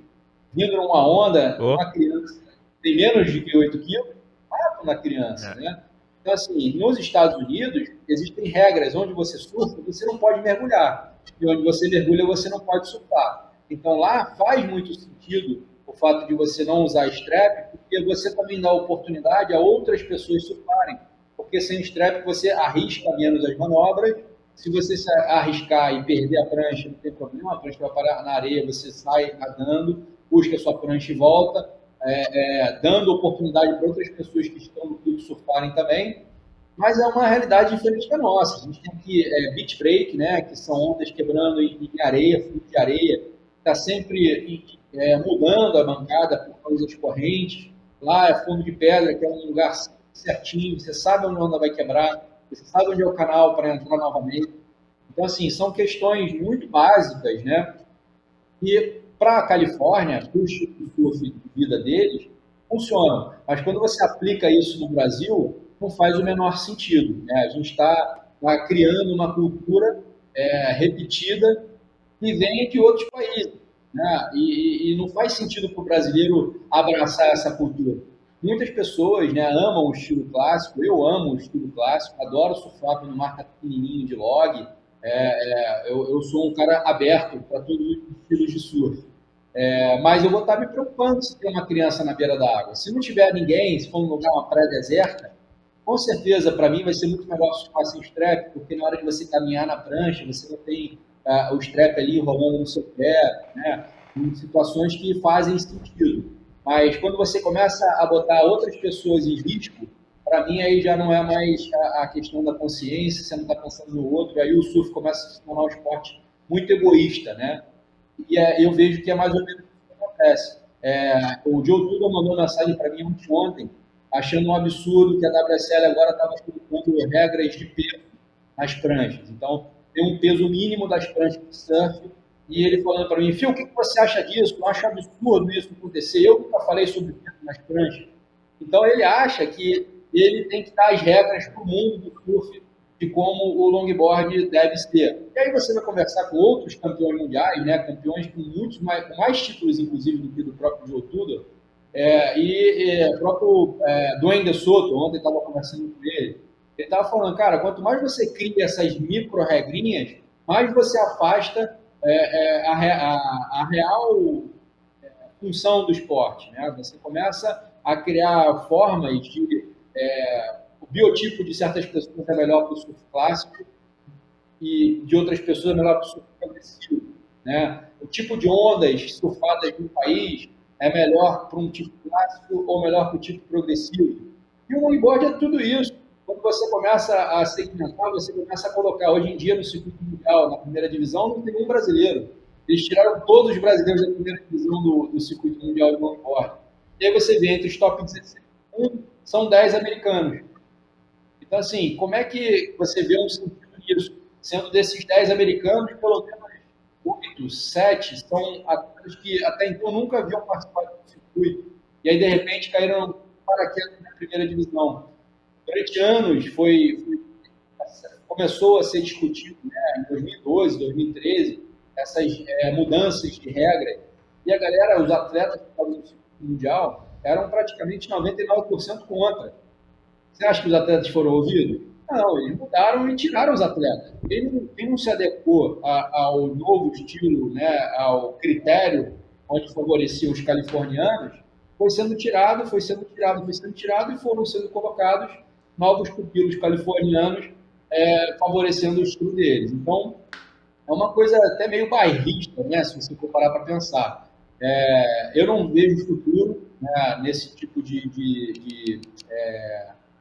Speaker 3: vindo numa onda, uma criança tem menos de que 8 quilos, mata uma criança, né? Então, assim, nos Estados Unidos, existem regras onde você surfa, você não pode mergulhar. E onde você mergulha, você não pode surfar. Então, lá faz muito sentido o fato de você não usar strap, porque você também dá oportunidade a outras pessoas surfarem. Porque sem strap, você arrisca menos as manobras. Se você se arriscar e perder a prancha, não tem problema, a prancha vai parar na areia, você sai nadando, busca a sua prancha e volta, dando oportunidade para outras pessoas que estão no clube surfarem também. Mas é uma realidade diferente da nossa. A gente tem aqui beach break, né, que são ondas quebrando em areia, fundo de areia, está sempre mudando a bancada por causa das correntes. Lá é fundo de pedra, que é um lugar certinho, você sabe onde a onda vai quebrar, você sabe onde é o canal para entrar novamente. Então, assim, são questões muito básicas, né? E para a Califórnia, o estilo de surf de vida deles funcionam. Mas quando você aplica isso no Brasil, não faz o menor sentido, né? A gente está criando uma cultura repetida que vem de outros países, né? E não faz sentido para o brasileiro abraçar essa cultura. Muitas pessoas, né, amam o estilo clássico, eu amo o estilo clássico, adoro surfar quando o mar está pequenininho de log, eu sou um cara aberto para todos os estilos de surf. Mas eu vou estar me preocupando se tem uma criança na beira da água. Se não tiver ninguém, se for um lugar, uma praia deserta, com certeza, para mim, vai ser muito melhor surfar sem strap, porque na hora de você caminhar na prancha, você não tem o strap ali rolando no seu pé, né? Em situações que fazem sentido. Mas quando você começa a botar outras pessoas em risco, para mim aí já não é mais a questão da consciência, você não está pensando no outro, aí o surf começa a se tornar um esporte muito egoísta, né? E eu vejo que é mais ou menos isso que acontece. O Joe Tudor mandou mensagem para mim ontem, achando um absurdo que a WSL agora estava colocando regras de peso nas pranchas. Então, tem um peso mínimo das pranchas de surf, e ele falando para mim, Fio, o que você acha disso? Eu acho absurdo isso acontecer. Eu nunca falei sobre peso nas pranchas. Então, ele acha que ele tem que dar as regras para o mundo do surf de como o longboard deve ser. E aí você vai conversar com outros campeões mundiais, né? Campeões com com mais títulos, inclusive, do que do próprio Joe Tudor. O próprio Dwayne De Soto, ontem estava conversando com ele, ele estava falando, cara, quanto mais você cria essas micro-regrinhas, mais você afasta a real função do esporte, né? Você começa a criar formas de... o biotipo de certas pessoas é melhor para o surf clássico e de outras pessoas é melhor para o surf progressivo, né? O tipo de ondas surfadas no país é melhor para um tipo clássico ou melhor para o tipo progressivo. E o longboard é tudo isso. Quando você começa a segmentar, você começa a colocar, hoje em dia, no circuito mundial, na primeira divisão, não tem um brasileiro. Eles tiraram todos os brasileiros da primeira divisão do circuito mundial de longboard. E aí você vê, entre os top 16 são 10 americanos. Então, assim, como é que você vê um sentido nisso? Sendo desses 10 americanos, pelo menos 8, 7 são atletas que até então nunca haviam participado do circuito. E aí, de repente, caíram no paraquedas na primeira divisão. Durante anos, começou a ser discutido, né, em 2012, 2013, essas mudanças de regra. E a galera, os atletas que estavam no circuito mundial, eram praticamente 99% contra. Você acha que os atletas foram ouvidos? Não, eles mudaram e tiraram os atletas. Quem não se adequou ao novo estilo, né, ao critério onde favorecia os californianos, foi sendo tirado e foram sendo colocados novos pupilos californianos favorecendo o estilo deles. Então, é uma coisa até meio bairrista, né, se você for parar para pensar. Eu não vejo futuro, né, nesse tipo de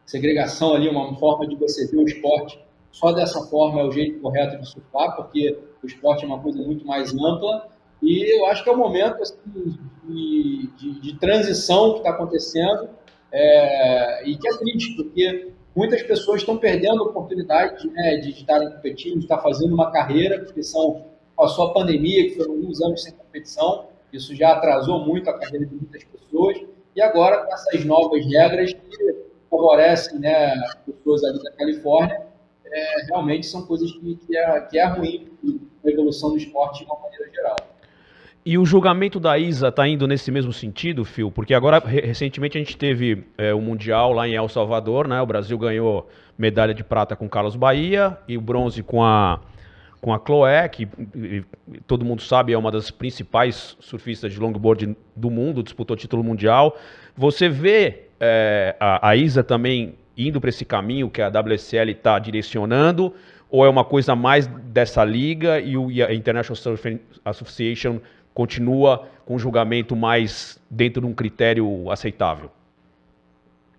Speaker 3: segregação ali, uma forma de você ver o esporte. Só dessa forma é o jeito correto de surfar, porque o esporte é uma coisa muito mais ampla. E eu acho que é o momento assim, de transição que está acontecendo, e que é triste, porque muitas pessoas estão perdendo a oportunidade, né, de estarem competindo, de estar fazendo uma carreira, porque passou a pandemia, que foram alguns anos sem competição, isso já atrasou muito a carreira de muitas pessoas, e agora com essas novas regras que favorecem, né, as pessoas ali da Califórnia, realmente são coisas que é ruim para a evolução do esporte de uma maneira geral.
Speaker 2: E o julgamento da ISA está indo nesse mesmo sentido, Phil? Porque agora, recentemente, a gente teve o Mundial lá em El Salvador, né? O Brasil ganhou medalha de prata com Carlos Bahia e o bronze com a Chloé, que todo mundo sabe é uma das principais surfistas de longboard do mundo, disputou título mundial. Você vê a ISA também indo para esse caminho que a WSL está direcionando, ou é uma coisa mais dessa liga e a International Surf Association continua com um julgamento mais dentro de um critério aceitável?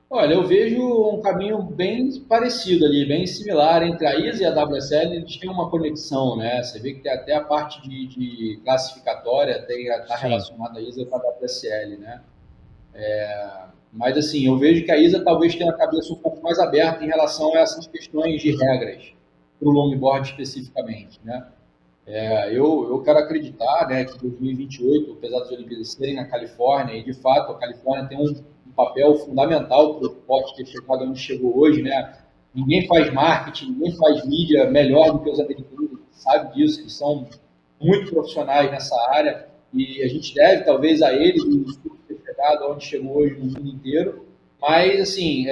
Speaker 3: Olha, eu vejo um caminho bem parecido ali, bem similar entre a ISA e a WSL, eles têm uma conexão, né? Você vê que tem até a parte de classificatória está relacionada a ISA com a WSL, né? Mas assim, eu vejo que a ISA talvez tenha a cabeça um pouco mais aberta em relação a essas questões de regras para o longboard especificamente, né? Eu quero acreditar, né, que 2028, apesar das Olimpíadas serem na Califórnia, e de fato a Califórnia tem um papel fundamental para o esporte ter chegado onde chegou hoje, né? Ninguém faz marketing, ninguém faz mídia melhor do que os americanos, sabe disso, eles são muito profissionais nessa área e a gente deve, talvez, a eles ter chegado onde chegou hoje no mundo inteiro. Mas, assim,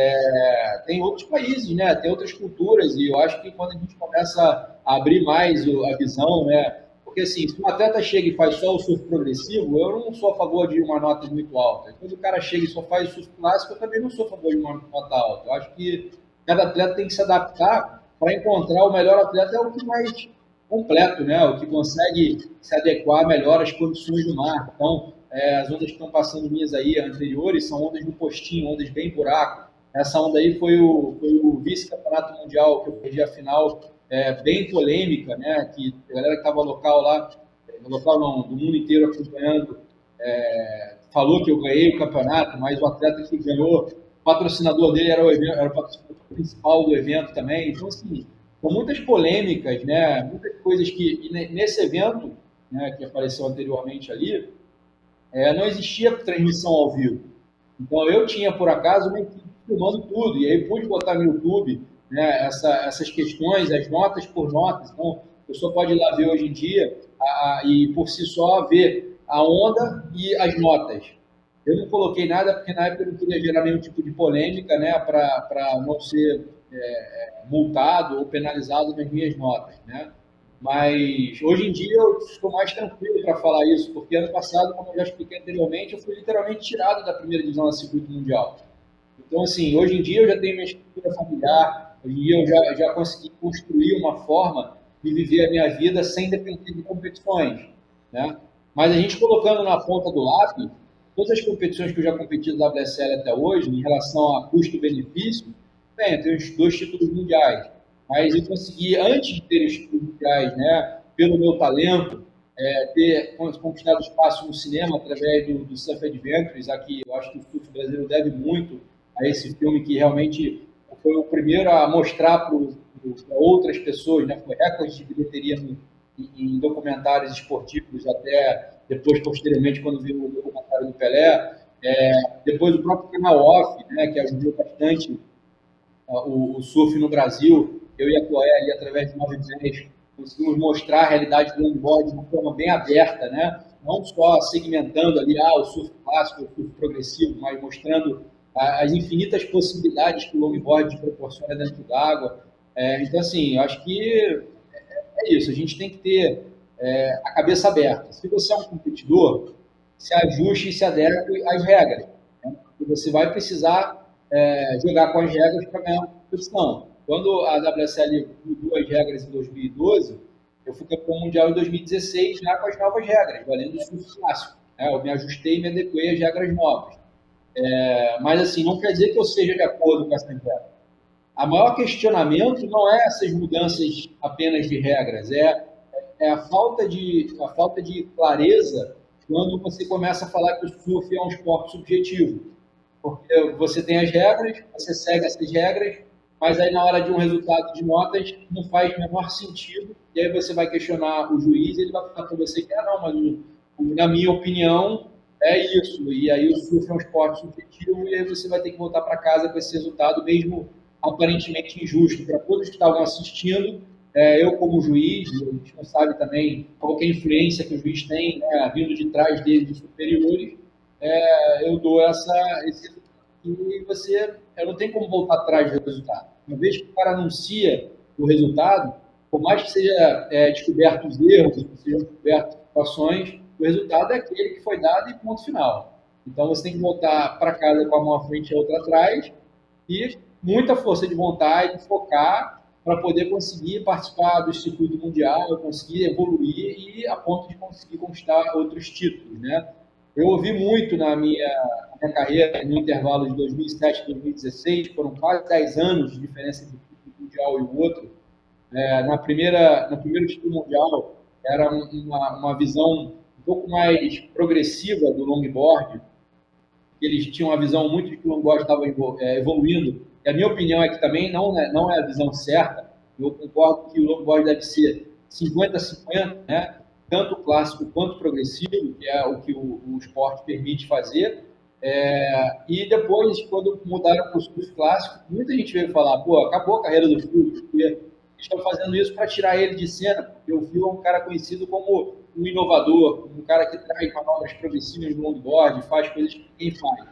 Speaker 3: tem outros países, né? Tem outras culturas, e eu acho que quando a gente começa a abrir mais a visão, né? Porque, assim, se um atleta chega e faz só o surf progressivo, eu não sou a favor de uma nota muito alta. Quando o cara chega e só faz o surf clássico, eu também não sou a favor de uma nota alta. Eu acho que cada atleta tem que se adaptar para encontrar o melhor atleta, é o que mais completo, né? O que consegue se adequar melhor às condições do mar. Então, as ondas que estão passando minhas aí, anteriores, são ondas no postinho, ondas bem buraco. Essa onda aí foi o vice-campeonato mundial, que eu perdi a final, bem polêmica, né? Que a galera que estava local lá, local não, do mundo inteiro acompanhando, falou que eu ganhei o campeonato, mas o atleta que ganhou, o patrocinador dele era o patrocinador principal do evento também. Então, assim, são muitas polêmicas, né? Muitas coisas que, nesse evento, né, que apareceu anteriormente ali, não existia transmissão ao vivo. Então, eu tinha, por acaso, uma equipe filmando tudo, e aí pude botar no YouTube, né, essas questões, as notas por notas. Então, a pessoa pode ir lá ver hoje em dia e, por si só, ver a onda e as notas. Eu não coloquei nada, porque na época eu não queria gerar nenhum tipo de polêmica, né, para não ser multado ou penalizado nas minhas notas, né? Mas hoje em dia eu estou mais tranquilo para falar isso, porque ano passado, como eu já expliquei anteriormente, eu fui literalmente tirado da primeira divisão da circuito mundial. Então, assim, hoje em dia eu já tenho minha estrutura familiar, hoje em dia eu já consegui construir uma forma de viver a minha vida sem depender de competições, né? Mas a gente colocando na ponta do lápis, todas as competições que eu já competi da WSL até hoje, em relação a custo-benefício, eu tenho os 2 títulos mundiais. Mas eu consegui, antes de ter os títulos mundiais, né, pelo meu talento, ter conquistado espaço no cinema através do Surf Adventures. Aqui, eu acho que o surf brasileiro deve muito a esse filme, que realmente foi o primeiro a mostrar para outras pessoas, né, foi recorde de bilheteria em documentários esportivos, até depois, posteriormente, quando viu o documentário do Pelé. Depois o próprio canal Off, né, que ajudou bastante o surf no Brasil. Eu e a Chloé ali, através de 910, conseguimos mostrar a realidade do longboard de uma forma bem aberta, né? Não só segmentando ali o surf clássico, o surf progressivo, mas mostrando as infinitas possibilidades que o longboard proporciona dentro d'água. Então, assim, eu acho que é isso, a gente tem que ter a cabeça aberta. Se você é um competidor, se ajuste e se adeque às regras, né? Porque você vai precisar jogar com as regras para ganhar uma competição. Quando a WSL mudou as regras em 2012, eu fui campeão mundial em 2016, já com as novas regras, valendo o surf clássico. Eu me ajustei e me adequei às regras novas. Mas, assim, não quer dizer que eu seja de acordo com essa regra. A maior questionamento não é essas mudanças apenas de regras, é a falta de clareza quando você começa a falar que o surf é um esporte subjetivo. Porque você tem as regras, você segue essas regras, mas aí na hora de um resultado de notas não faz o menor sentido, e aí você vai questionar o juiz, ele vai falar para você que, não, mas na minha opinião é isso, e aí o surf é um esporte subjetivo, e aí você vai ter que voltar para casa com esse resultado, mesmo aparentemente injusto para todos que estavam assistindo. Eu, como juiz, a gente não sabe também qual é a influência que o juiz tem, né, vindo de trás dele, dos superiores. Eu dou esse e eu não tenho como voltar atrás do resultado. Uma vez que o cara anuncia o resultado, por mais que seja descoberto os erros, sejam descobertas situações, o resultado é aquele que foi dado e ponto final. Então você tem que voltar para casa com a mão à frente e a outra atrás e muita força de vontade, focar para poder conseguir participar do circuito mundial, conseguir evoluir e a ponto de conseguir conquistar outros títulos, né? Eu ouvi muito na minha carreira, no intervalo de 2007 e 2016, foram quase 10 anos de diferença entre o título mundial e o outro. No primeiro título mundial, era uma visão um pouco mais progressiva do longboard. Eles tinham uma visão muito de que o longboard estava evoluindo. E a minha opinião é que também não é a visão certa. Eu concordo que o longboard deve ser 50-50, né? Tanto clássico quanto progressivo, que é o que o esporte permite fazer. E depois, quando mudaram para o surf clássico, muita gente veio falar, acabou a carreira do Phil, porque estão fazendo isso para tirar ele de cena, porque o Phil é um cara conhecido como um inovador, um cara que traz manobras progressivas no longboard, faz coisas que ninguém faz.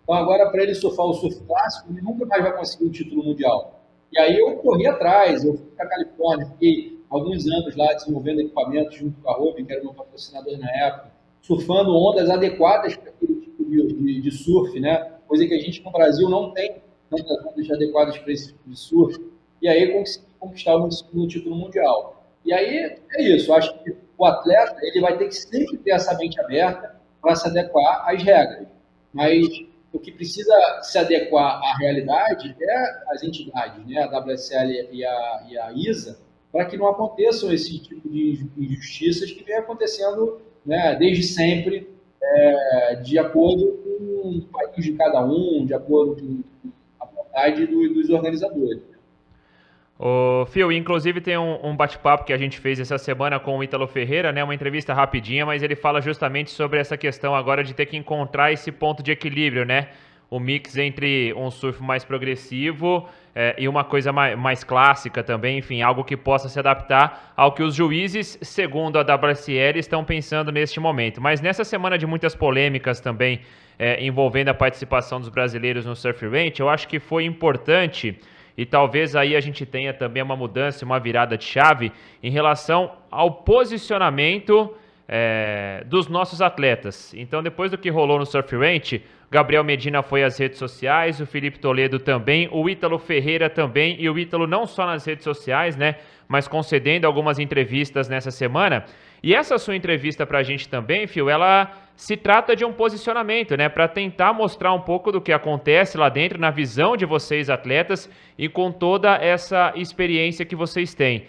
Speaker 3: Então agora, para ele surfar o surf clássico, ele nunca mais vai conseguir um título mundial. E aí eu corri atrás, eu fui para a Califórnia, fiquei alguns anos lá desenvolvendo equipamentos junto com a Robin, que era meu patrocinador na época, surfando ondas adequadas para aquele tipo de surf, né? Coisa que a gente no Brasil não tem tantas ondas adequadas para esse tipo de surf. E aí consegui conquistar um título mundial. E aí é isso, eu acho que o atleta ele vai ter que sempre ter essa mente aberta para se adequar às regras. Mas o que precisa se adequar à realidade é as entidades, né? A WSL e a ISA, para que não aconteçam esse tipo de injustiças que vem acontecendo, né, desde sempre, de acordo com o país de cada um, de acordo com a vontade dos organizadores.
Speaker 1: Ô, Phil, inclusive tem um bate-papo que a gente fez essa semana com o Ítalo Ferreira, né? Uma entrevista rapidinha, mas ele fala justamente sobre essa questão agora de ter que encontrar esse ponto de equilíbrio, né? O mix entre um surf mais progressivo e uma coisa mais clássica também, enfim, algo que possa se adaptar ao que os juízes, segundo a WSL, estão pensando neste momento. Mas nessa semana de muitas polêmicas também envolvendo a participação dos brasileiros no Surf Ranch, eu acho que foi importante. E talvez aí a gente tenha também uma mudança, uma virada de chave em relação ao posicionamento dos nossos atletas. Então, depois do que rolou no Surf Ranch, Gabriel Medina foi às redes sociais, o Felipe Toledo também, o Ítalo Ferreira também, e o Ítalo não só nas redes sociais, né, mas concedendo algumas entrevistas nessa semana. E essa sua entrevista pra gente também, Phil, ela se trata de um posicionamento, né, para tentar mostrar um pouco do que acontece lá dentro, na visão de vocês atletas e com toda essa experiência que vocês têm.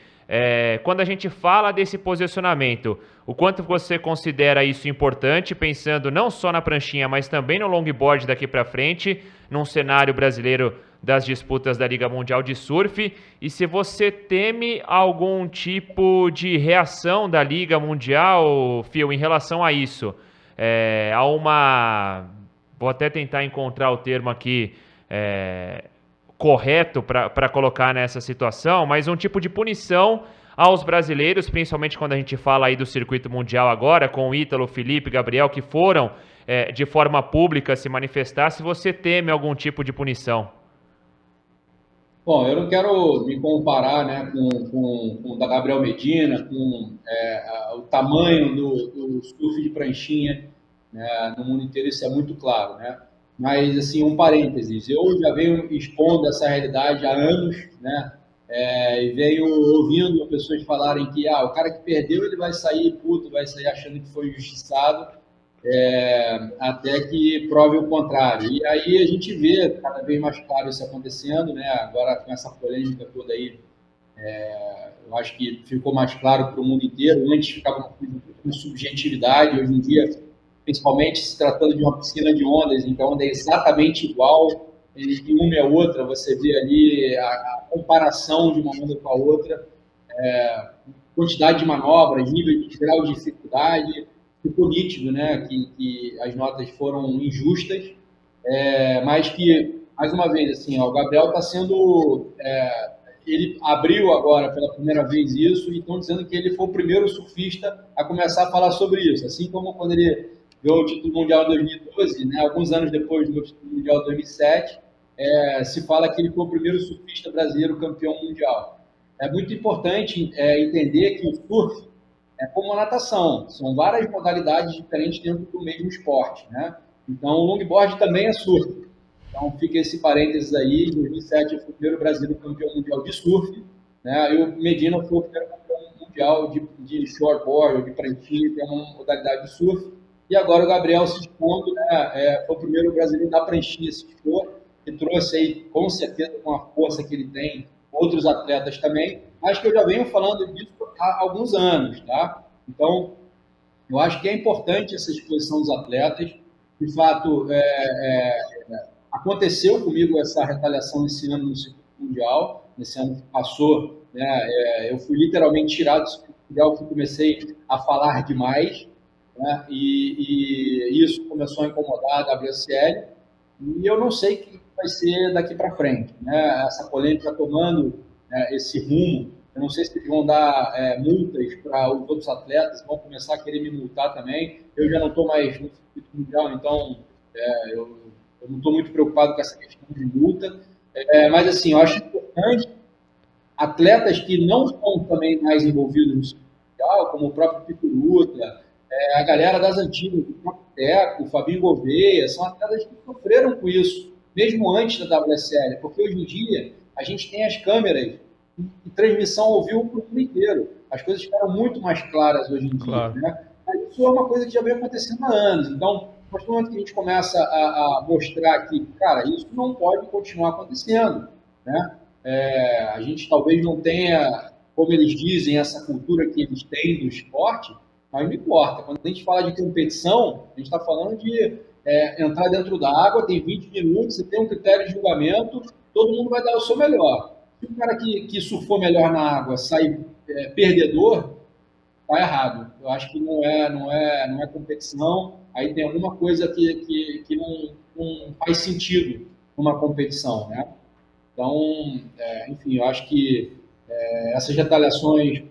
Speaker 1: Quando a gente fala desse posicionamento, o quanto você considera isso importante, pensando não só na pranchinha, mas também no longboard daqui para frente, num cenário brasileiro das disputas da Liga Mundial de Surf, e se você teme algum tipo de reação da Liga Mundial, Phil, em relação a isso, vou até tentar encontrar o termo aqui correto para colocar nessa situação, mas um tipo de punição aos brasileiros, principalmente quando a gente fala aí do circuito mundial agora, com o Ítalo, Felipe, Gabriel, que foram de forma pública se manifestar, se você teme algum tipo de punição.
Speaker 3: Bom, eu não quero me comparar, né, com o da Gabriel Medina, com o tamanho do surf de pranchinha, né, no mundo inteiro, isso é muito claro, né? Mas, assim, um parênteses, eu já venho expondo essa realidade há anos, né? E venho ouvindo pessoas falarem que o cara que perdeu, ele vai sair puto, vai sair achando que foi injustiçado. até que prove o contrário. E aí a gente vê cada vez mais claro isso acontecendo, né? Agora com essa polêmica toda aí, eu acho que ficou mais claro para o mundo inteiro. Antes ficava com subjetividade, hoje em dia, principalmente se tratando de uma piscina de ondas, então onda é exatamente igual, de uma e a outra, você vê ali a comparação de uma onda com a outra, quantidade de manobras, nível de grau de dificuldade, ficou nítido, né, que as notas foram injustas, mas que, mais uma vez, assim, o Gabriel está sendo... ele abriu agora pela primeira vez isso e estão dizendo que ele foi o primeiro surfista a começar a falar sobre isso, assim como quando ele ganhou o título mundial em 2012, né, alguns anos depois do título mundial de 2007, se fala que ele foi o primeiro surfista brasileiro campeão mundial. É muito importante entender que o surf é como a natação, são várias modalidades diferentes dentro do mesmo esporte, né? Então, o longboard também é surf. Então, fica esse parênteses aí. Em 2007, eu fui o primeiro brasileiro campeão mundial de surf, né? E o Medina foi o primeiro campeão mundial de shortboard, de pranchinha, que é uma modalidade de surf. E agora o Gabriel se expondo, né? Foi o primeiro brasileiro da pranchinha se expor, que trouxe aí, com certeza, com a força que ele tem, outros atletas também, mas que eu já venho falando disso há alguns anos, tá? Então, eu acho que é importante essa exposição dos atletas. De fato, aconteceu comigo essa retaliação esse ano no circuito mundial, nesse ano que passou, né? Eu fui literalmente tirado do circuito mundial porque comecei a falar demais, né? E isso começou a incomodar a WSL, e eu não sei o que vai ser daqui para frente, né? Essa polêmica tomando esse rumo, eu não sei se eles vão dar multas para os outros atletas, vão começar a querer me multar também. Eu já não estou mais no circuito mundial, então eu não estou muito preocupado com essa questão de multa. Mas, assim, eu acho importante atletas que não estão também mais envolvidos no circuito mundial, como o próprio Picuruta, a galera das antigas, o próprio Teco, o Fabinho Gouveia, são atletas que sofreram com isso, mesmo antes da WSL, porque hoje em dia a gente tem as câmeras e transmissão ao vivo para o mundo inteiro. As coisas ficaram muito mais claras hoje em dia. Claro. Né? Mas isso é uma coisa que já vem acontecendo há anos. Então, a partir do momento que a gente começa a mostrar que, cara, isso não pode continuar acontecendo. Né? A gente talvez não tenha, como eles dizem, essa cultura que eles têm do esporte, mas não importa. Quando a gente fala de competição, a gente está falando de entrar dentro da água, tem 20 minutos, você tem um critério de julgamento, todo mundo vai dar o seu melhor. Se o cara que surfou melhor na água sai perdedor, tá errado. Eu acho que não é competição. Aí tem alguma coisa que não faz sentido numa competição, né? Então, enfim, eu acho que essas retaliações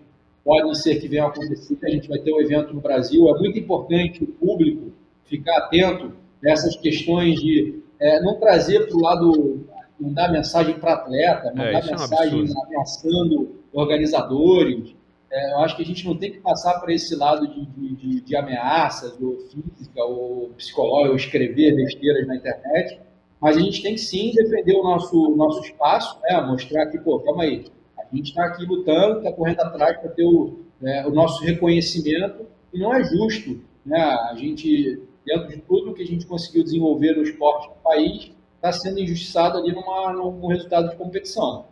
Speaker 3: podem ser que venham a acontecer. A gente vai ter um evento no Brasil. É muito importante o público ficar atento nessas questões de não trazer para o lado... não dar mensagem para atleta, não dar mensagem ameaçando organizadores. Eu acho que a gente não tem que passar para esse lado de ameaças, ou física, ou psicológica, ou escrever besteiras na internet, mas a gente tem que sim defender o nosso espaço, mostrar que, pô, calma aí, a gente está aqui lutando, está correndo atrás para ter o nosso reconhecimento, e não é justo, né? A gente, dentro de tudo que a gente conseguiu desenvolver no esporte do país, está sendo injustiçado ali num resultado de competição.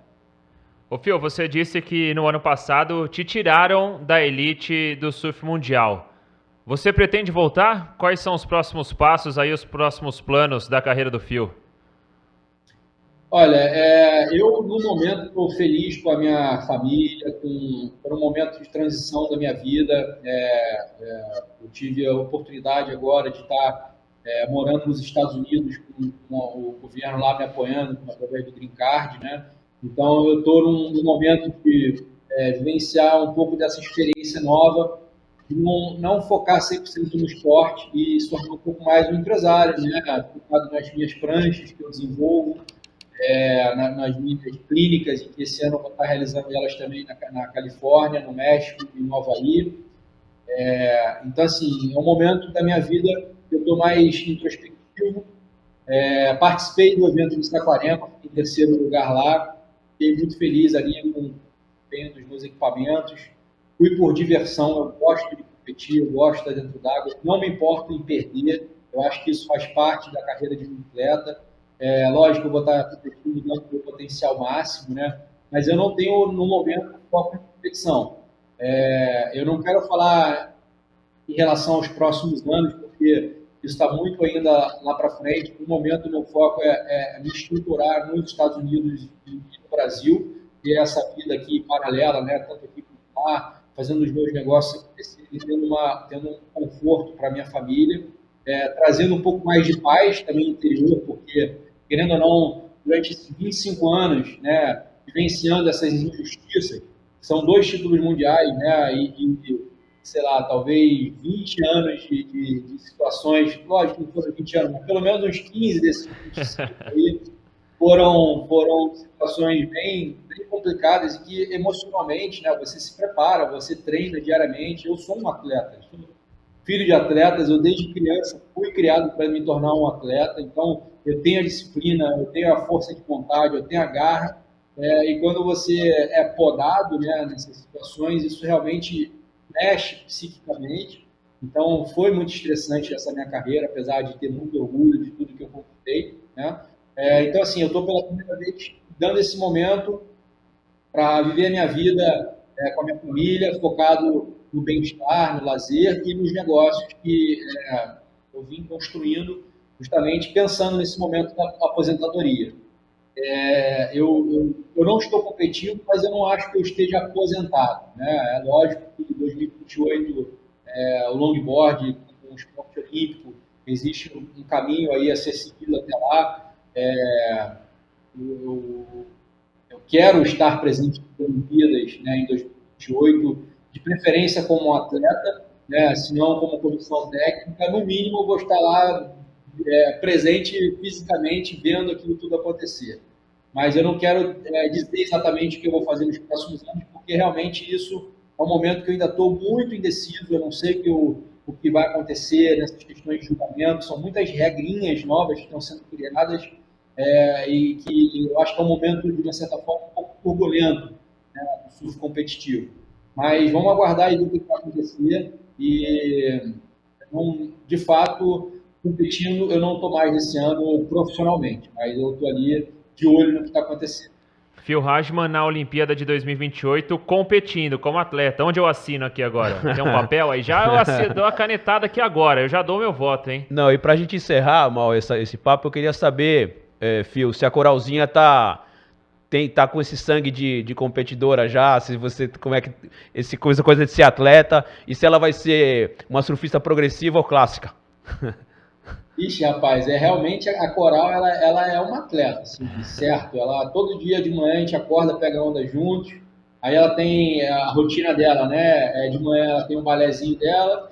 Speaker 1: Ô Fio, você disse que no ano passado te tiraram da elite do surf mundial. Você pretende voltar? Quais são os próximos passos aí, os próximos planos da carreira do Fio?
Speaker 3: Olha, eu no momento estou feliz com a minha família, por um momento de transição da minha vida. Eu tive a oportunidade agora de estar morando nos Estados Unidos, com o governo lá me apoiando através do Green Card, né? Então, eu estou num momento de vivenciar um pouco dessa experiência nova, de não focar 100% no esporte e se tornar um pouco mais um empresário, né? Focado nas minhas pranchas que eu desenvolvo, nas minhas clínicas, e que esse ano eu vou estar realizando elas também na Califórnia, no México e no Havaí. Então, assim, é um momento da minha vida que eu estou mais introspectivo. Participei do evento de Saquarema, em terceiro lugar lá. Fiquei muito feliz ali com o empenho dos meus equipamentos. Fui por diversão, eu gosto de competir, eu gosto de estar dentro d'água, não me importo em perder, eu acho que isso faz parte da carreira de um atleta. Lógico, eu vou estar competindo dando o meu potencial máximo, né? Mas eu não tenho, no momento, foco em competição. Eu não quero falar em relação aos próximos anos, porque isso está muito ainda lá para frente. No momento, meu foco é me estruturar nos Estados Unidos e no Brasil, ter essa vida aqui paralela, né? Tanto aqui como lá, fazendo os meus negócios acontecerem, tendo um conforto para a minha família, trazendo um pouco mais de paz também no interior, porque, querendo ou não, durante esses 25 anos, né, vivenciando essas injustiças, são 2 títulos mundiais, né, e sei lá, talvez 20 anos de situações, lógico que não foram 20 anos, mas pelo menos uns 15 desses 25 aí, foram situações bem complicadas e que emocionalmente, né, você se prepara, você treina diariamente. Eu sou um atleta, sou filho de atletas, eu desde criança fui criado para me tornar um atleta, então eu tenho a disciplina, eu tenho a força de vontade, eu tenho a garra, e quando você é podado, né, nessas situações, isso realmente mexe psiquicamente. Então foi muito estressante essa minha carreira, apesar de ter muito orgulho de tudo que eu conquistei, né? Então, assim, eu estou pela primeira vez dando esse momento para viver a minha vida com a minha família, focado no bem-estar, no lazer e nos negócios que eu vim construindo justamente pensando nesse momento da aposentadoria. Eu não estou competindo, mas eu não acho que eu esteja aposentado, né? É lógico que em 2028 o longboard, o esporte olímpico, existe um caminho aí a ser seguido até lá. Eu quero estar presente nas Olimpíadas, né, em 2028, de preferência como atleta, né, se não como comissão técnica, no mínimo eu vou estar lá presente fisicamente, vendo aquilo tudo acontecer. Mas eu não quero dizer exatamente o que eu vou fazer nos próximos anos, porque realmente isso é um momento que eu ainda estou muito indeciso, eu não sei o que vai acontecer nessas questões de julgamento, são muitas regrinhas novas que estão sendo criadas, e que eu acho que é um momento, de uma certa forma, um pouco turbulento, né, do surf competitivo. Mas vamos aguardar e ver o que vai acontecer. E, de fato, competindo, eu não estou mais esse ano profissionalmente, mas eu estou ali de olho no que está acontecendo.
Speaker 1: Phil Hajman na Olimpíada de 2028 competindo como atleta. Onde eu assino aqui agora? Tem um papel aí? Já eu assino, dou a canetada aqui agora. Eu já dou meu voto, hein?
Speaker 2: Não, e pra gente encerrar, Mal, esse papo, eu queria saber, Phil, se a Coralzinha tá com esse sangue de competidora já, se você, como é que, coisa de ser atleta, e se ela vai ser uma surfista progressiva ou clássica.
Speaker 3: Ixi, rapaz, realmente a Coral, ela é uma atleta, assim, certo? Ela, todo dia de manhã a gente acorda, pega onda juntos, aí ela tem a rotina dela, né? De manhã ela tem um balézinho dela,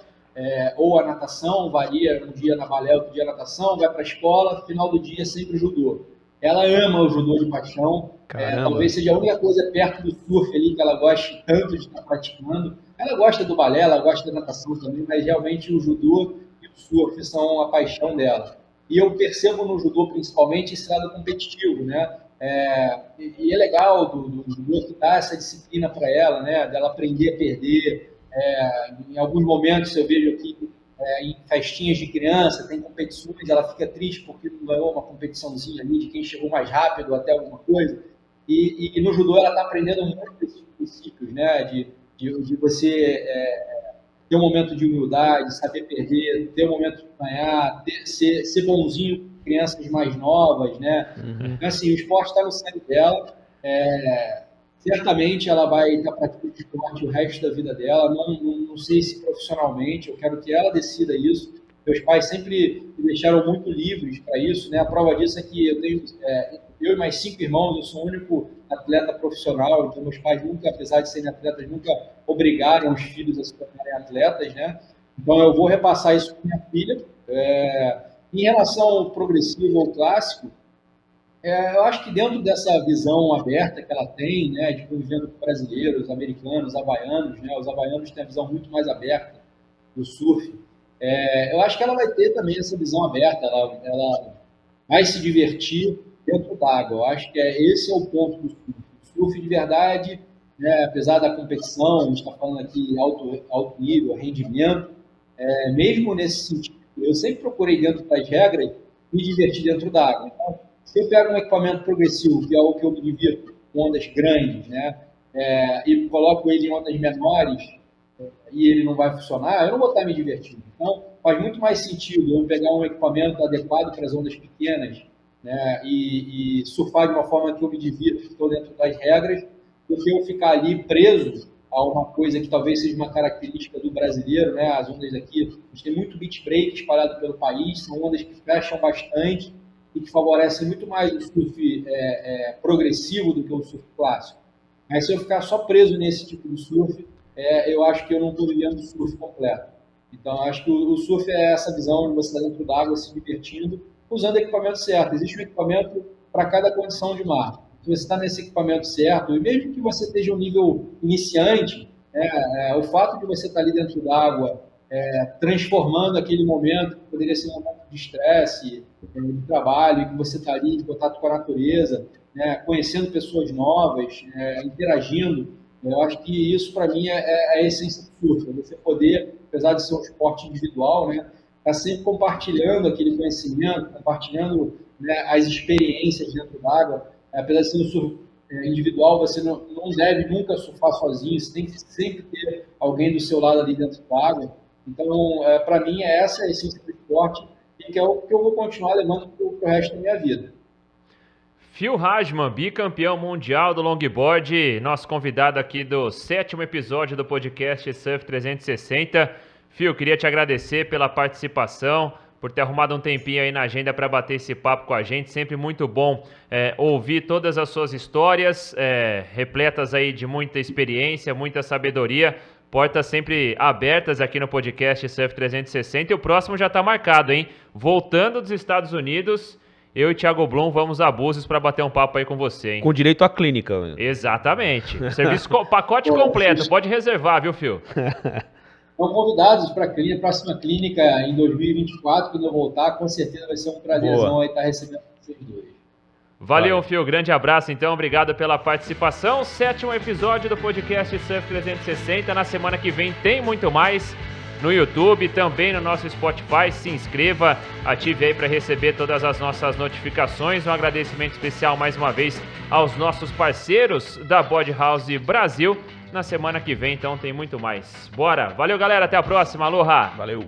Speaker 3: ou a natação, varia, um dia na balé, outro dia na natação, vai para a escola, final do dia sempre o judô. Ela ama o judô de paixão, talvez seja a única coisa perto do surf ali que ela goste tanto de estar praticando. Ela gosta do balé, ela gosta da natação também, mas realmente o judô surf são a paixão dela. E eu percebo no judô, principalmente, esse lado competitivo, né? E é legal do judô que dá essa disciplina para ela, né? Dela aprender a perder. Em alguns momentos eu vejo aqui, em festinhas de criança, tem competições, ela fica triste porque não ganhou uma competiçãozinha ali de quem chegou mais rápido até alguma coisa. E no judô ela está aprendendo muito desses princípios, né? De você ter um momento de humildade, saber perder, ter um momento de ganhar, ser bonzinho com crianças mais novas, né? Então, assim, o esporte está no sangue dela. Certamente ela vai estar praticando esporte o resto da vida dela. Não sei se profissionalmente, eu quero que ela decida isso. Meus pais sempre me deixaram muito livres para isso, né? A prova disso é que eu e mais 5 irmãos, eu sou o único atleta profissional, então meus pais nunca, apesar de serem atletas, nunca obrigaram os filhos a se tornarem atletas, né? Então eu vou repassar isso para minha filha. Em relação ao progressivo ou clássico, eu acho que dentro dessa visão aberta que ela tem, né, de convivendo com brasileiros, americanos, havaianos, né? Os havaianos têm a visão muito mais aberta do surf. Eu acho que ela vai ter também essa visão aberta, ela vai se divertir dentro d'água. Eu acho que esse é o ponto do surf. O surf de verdade né? Apesar da competição, a gente está falando aqui alto nível, rendimento, mesmo nesse sentido, eu sempre procurei dentro das regras me divertir dentro da água. Então, se eu pego um equipamento progressivo, que é o que eu me divirto com ondas grandes, né? E coloco ele em ondas menores, e ele não vai funcionar, eu não vou estar me divertindo. Então, faz muito mais sentido eu pegar um equipamento adequado para as ondas pequenas, né, e surfar de uma forma que eu me divirto, que estou dentro das regras, do que eu ficar ali preso a uma coisa que talvez seja uma característica do brasileiro, né? As ondas aqui, a gente tem muito beach break espalhado pelo país, são ondas que fecham bastante e que favorecem muito mais o surf progressivo do que o surf clássico. Mas se eu ficar só preso nesse tipo de surf, eu acho que eu não estou vivendo o surf completo. Então, acho que o surf é essa visão de você estar dentro d'água, se divertindo, usando o equipamento certo. Existe um equipamento para cada condição de mar. Se você está nesse equipamento certo, e mesmo que você esteja um nível iniciante, o fato de você estar ali dentro d'água, transformando aquele momento, que poderia ser um momento de estresse, de trabalho, que você está ali em contato com a natureza, né, conhecendo pessoas novas, interagindo, eu acho que isso, para mim, é a essência do surf. Você poder, apesar de ser um esporte individual, né, estar sempre compartilhando aquele conhecimento, compartilhando, né, as experiências dentro d'água. Apesar de ser um surf individual, você não deve nunca surfar sozinho, você tem que sempre ter alguém do seu lado ali dentro d'água. Então, para mim, essa é a essência do esporte e que é o que eu vou continuar levando para o resto da minha vida.
Speaker 1: Phil Hajman, bicampeão mundial do longboard, nosso convidado aqui do 7º episódio do podcast Surf 360. Phil, queria te agradecer pela participação, por ter arrumado um tempinho aí na agenda para bater esse papo com a gente. Sempre muito bom ouvir todas as suas histórias, repletas aí de muita experiência, muita sabedoria. Portas sempre abertas aqui no podcast Surf 360. E o próximo já está marcado, hein? Voltando dos Estados Unidos, eu e Thiago Blum vamos a Búzios para bater um papo aí com você, hein?
Speaker 2: Com direito à clínica.
Speaker 1: Exatamente. Serviço pacote completo. Pode reservar, viu, Phil?
Speaker 3: Estão convidados para a próxima clínica em 2024, quando eu voltar, com certeza vai ser um prazerzão aí estar recebendo vocês dois.
Speaker 1: Valeu, Phil. Grande abraço, então. Obrigado pela participação. 7º episódio do podcast Surf 360. Na semana que vem tem muito mais no YouTube, também no nosso Spotify. Se inscreva, ative aí para receber todas as nossas notificações. Um agradecimento especial mais uma vez aos nossos parceiros da Bod House Brasil. Na semana que vem, então, tem muito mais. Bora! Valeu, galera! Até a próxima! Aloha!
Speaker 2: Valeu!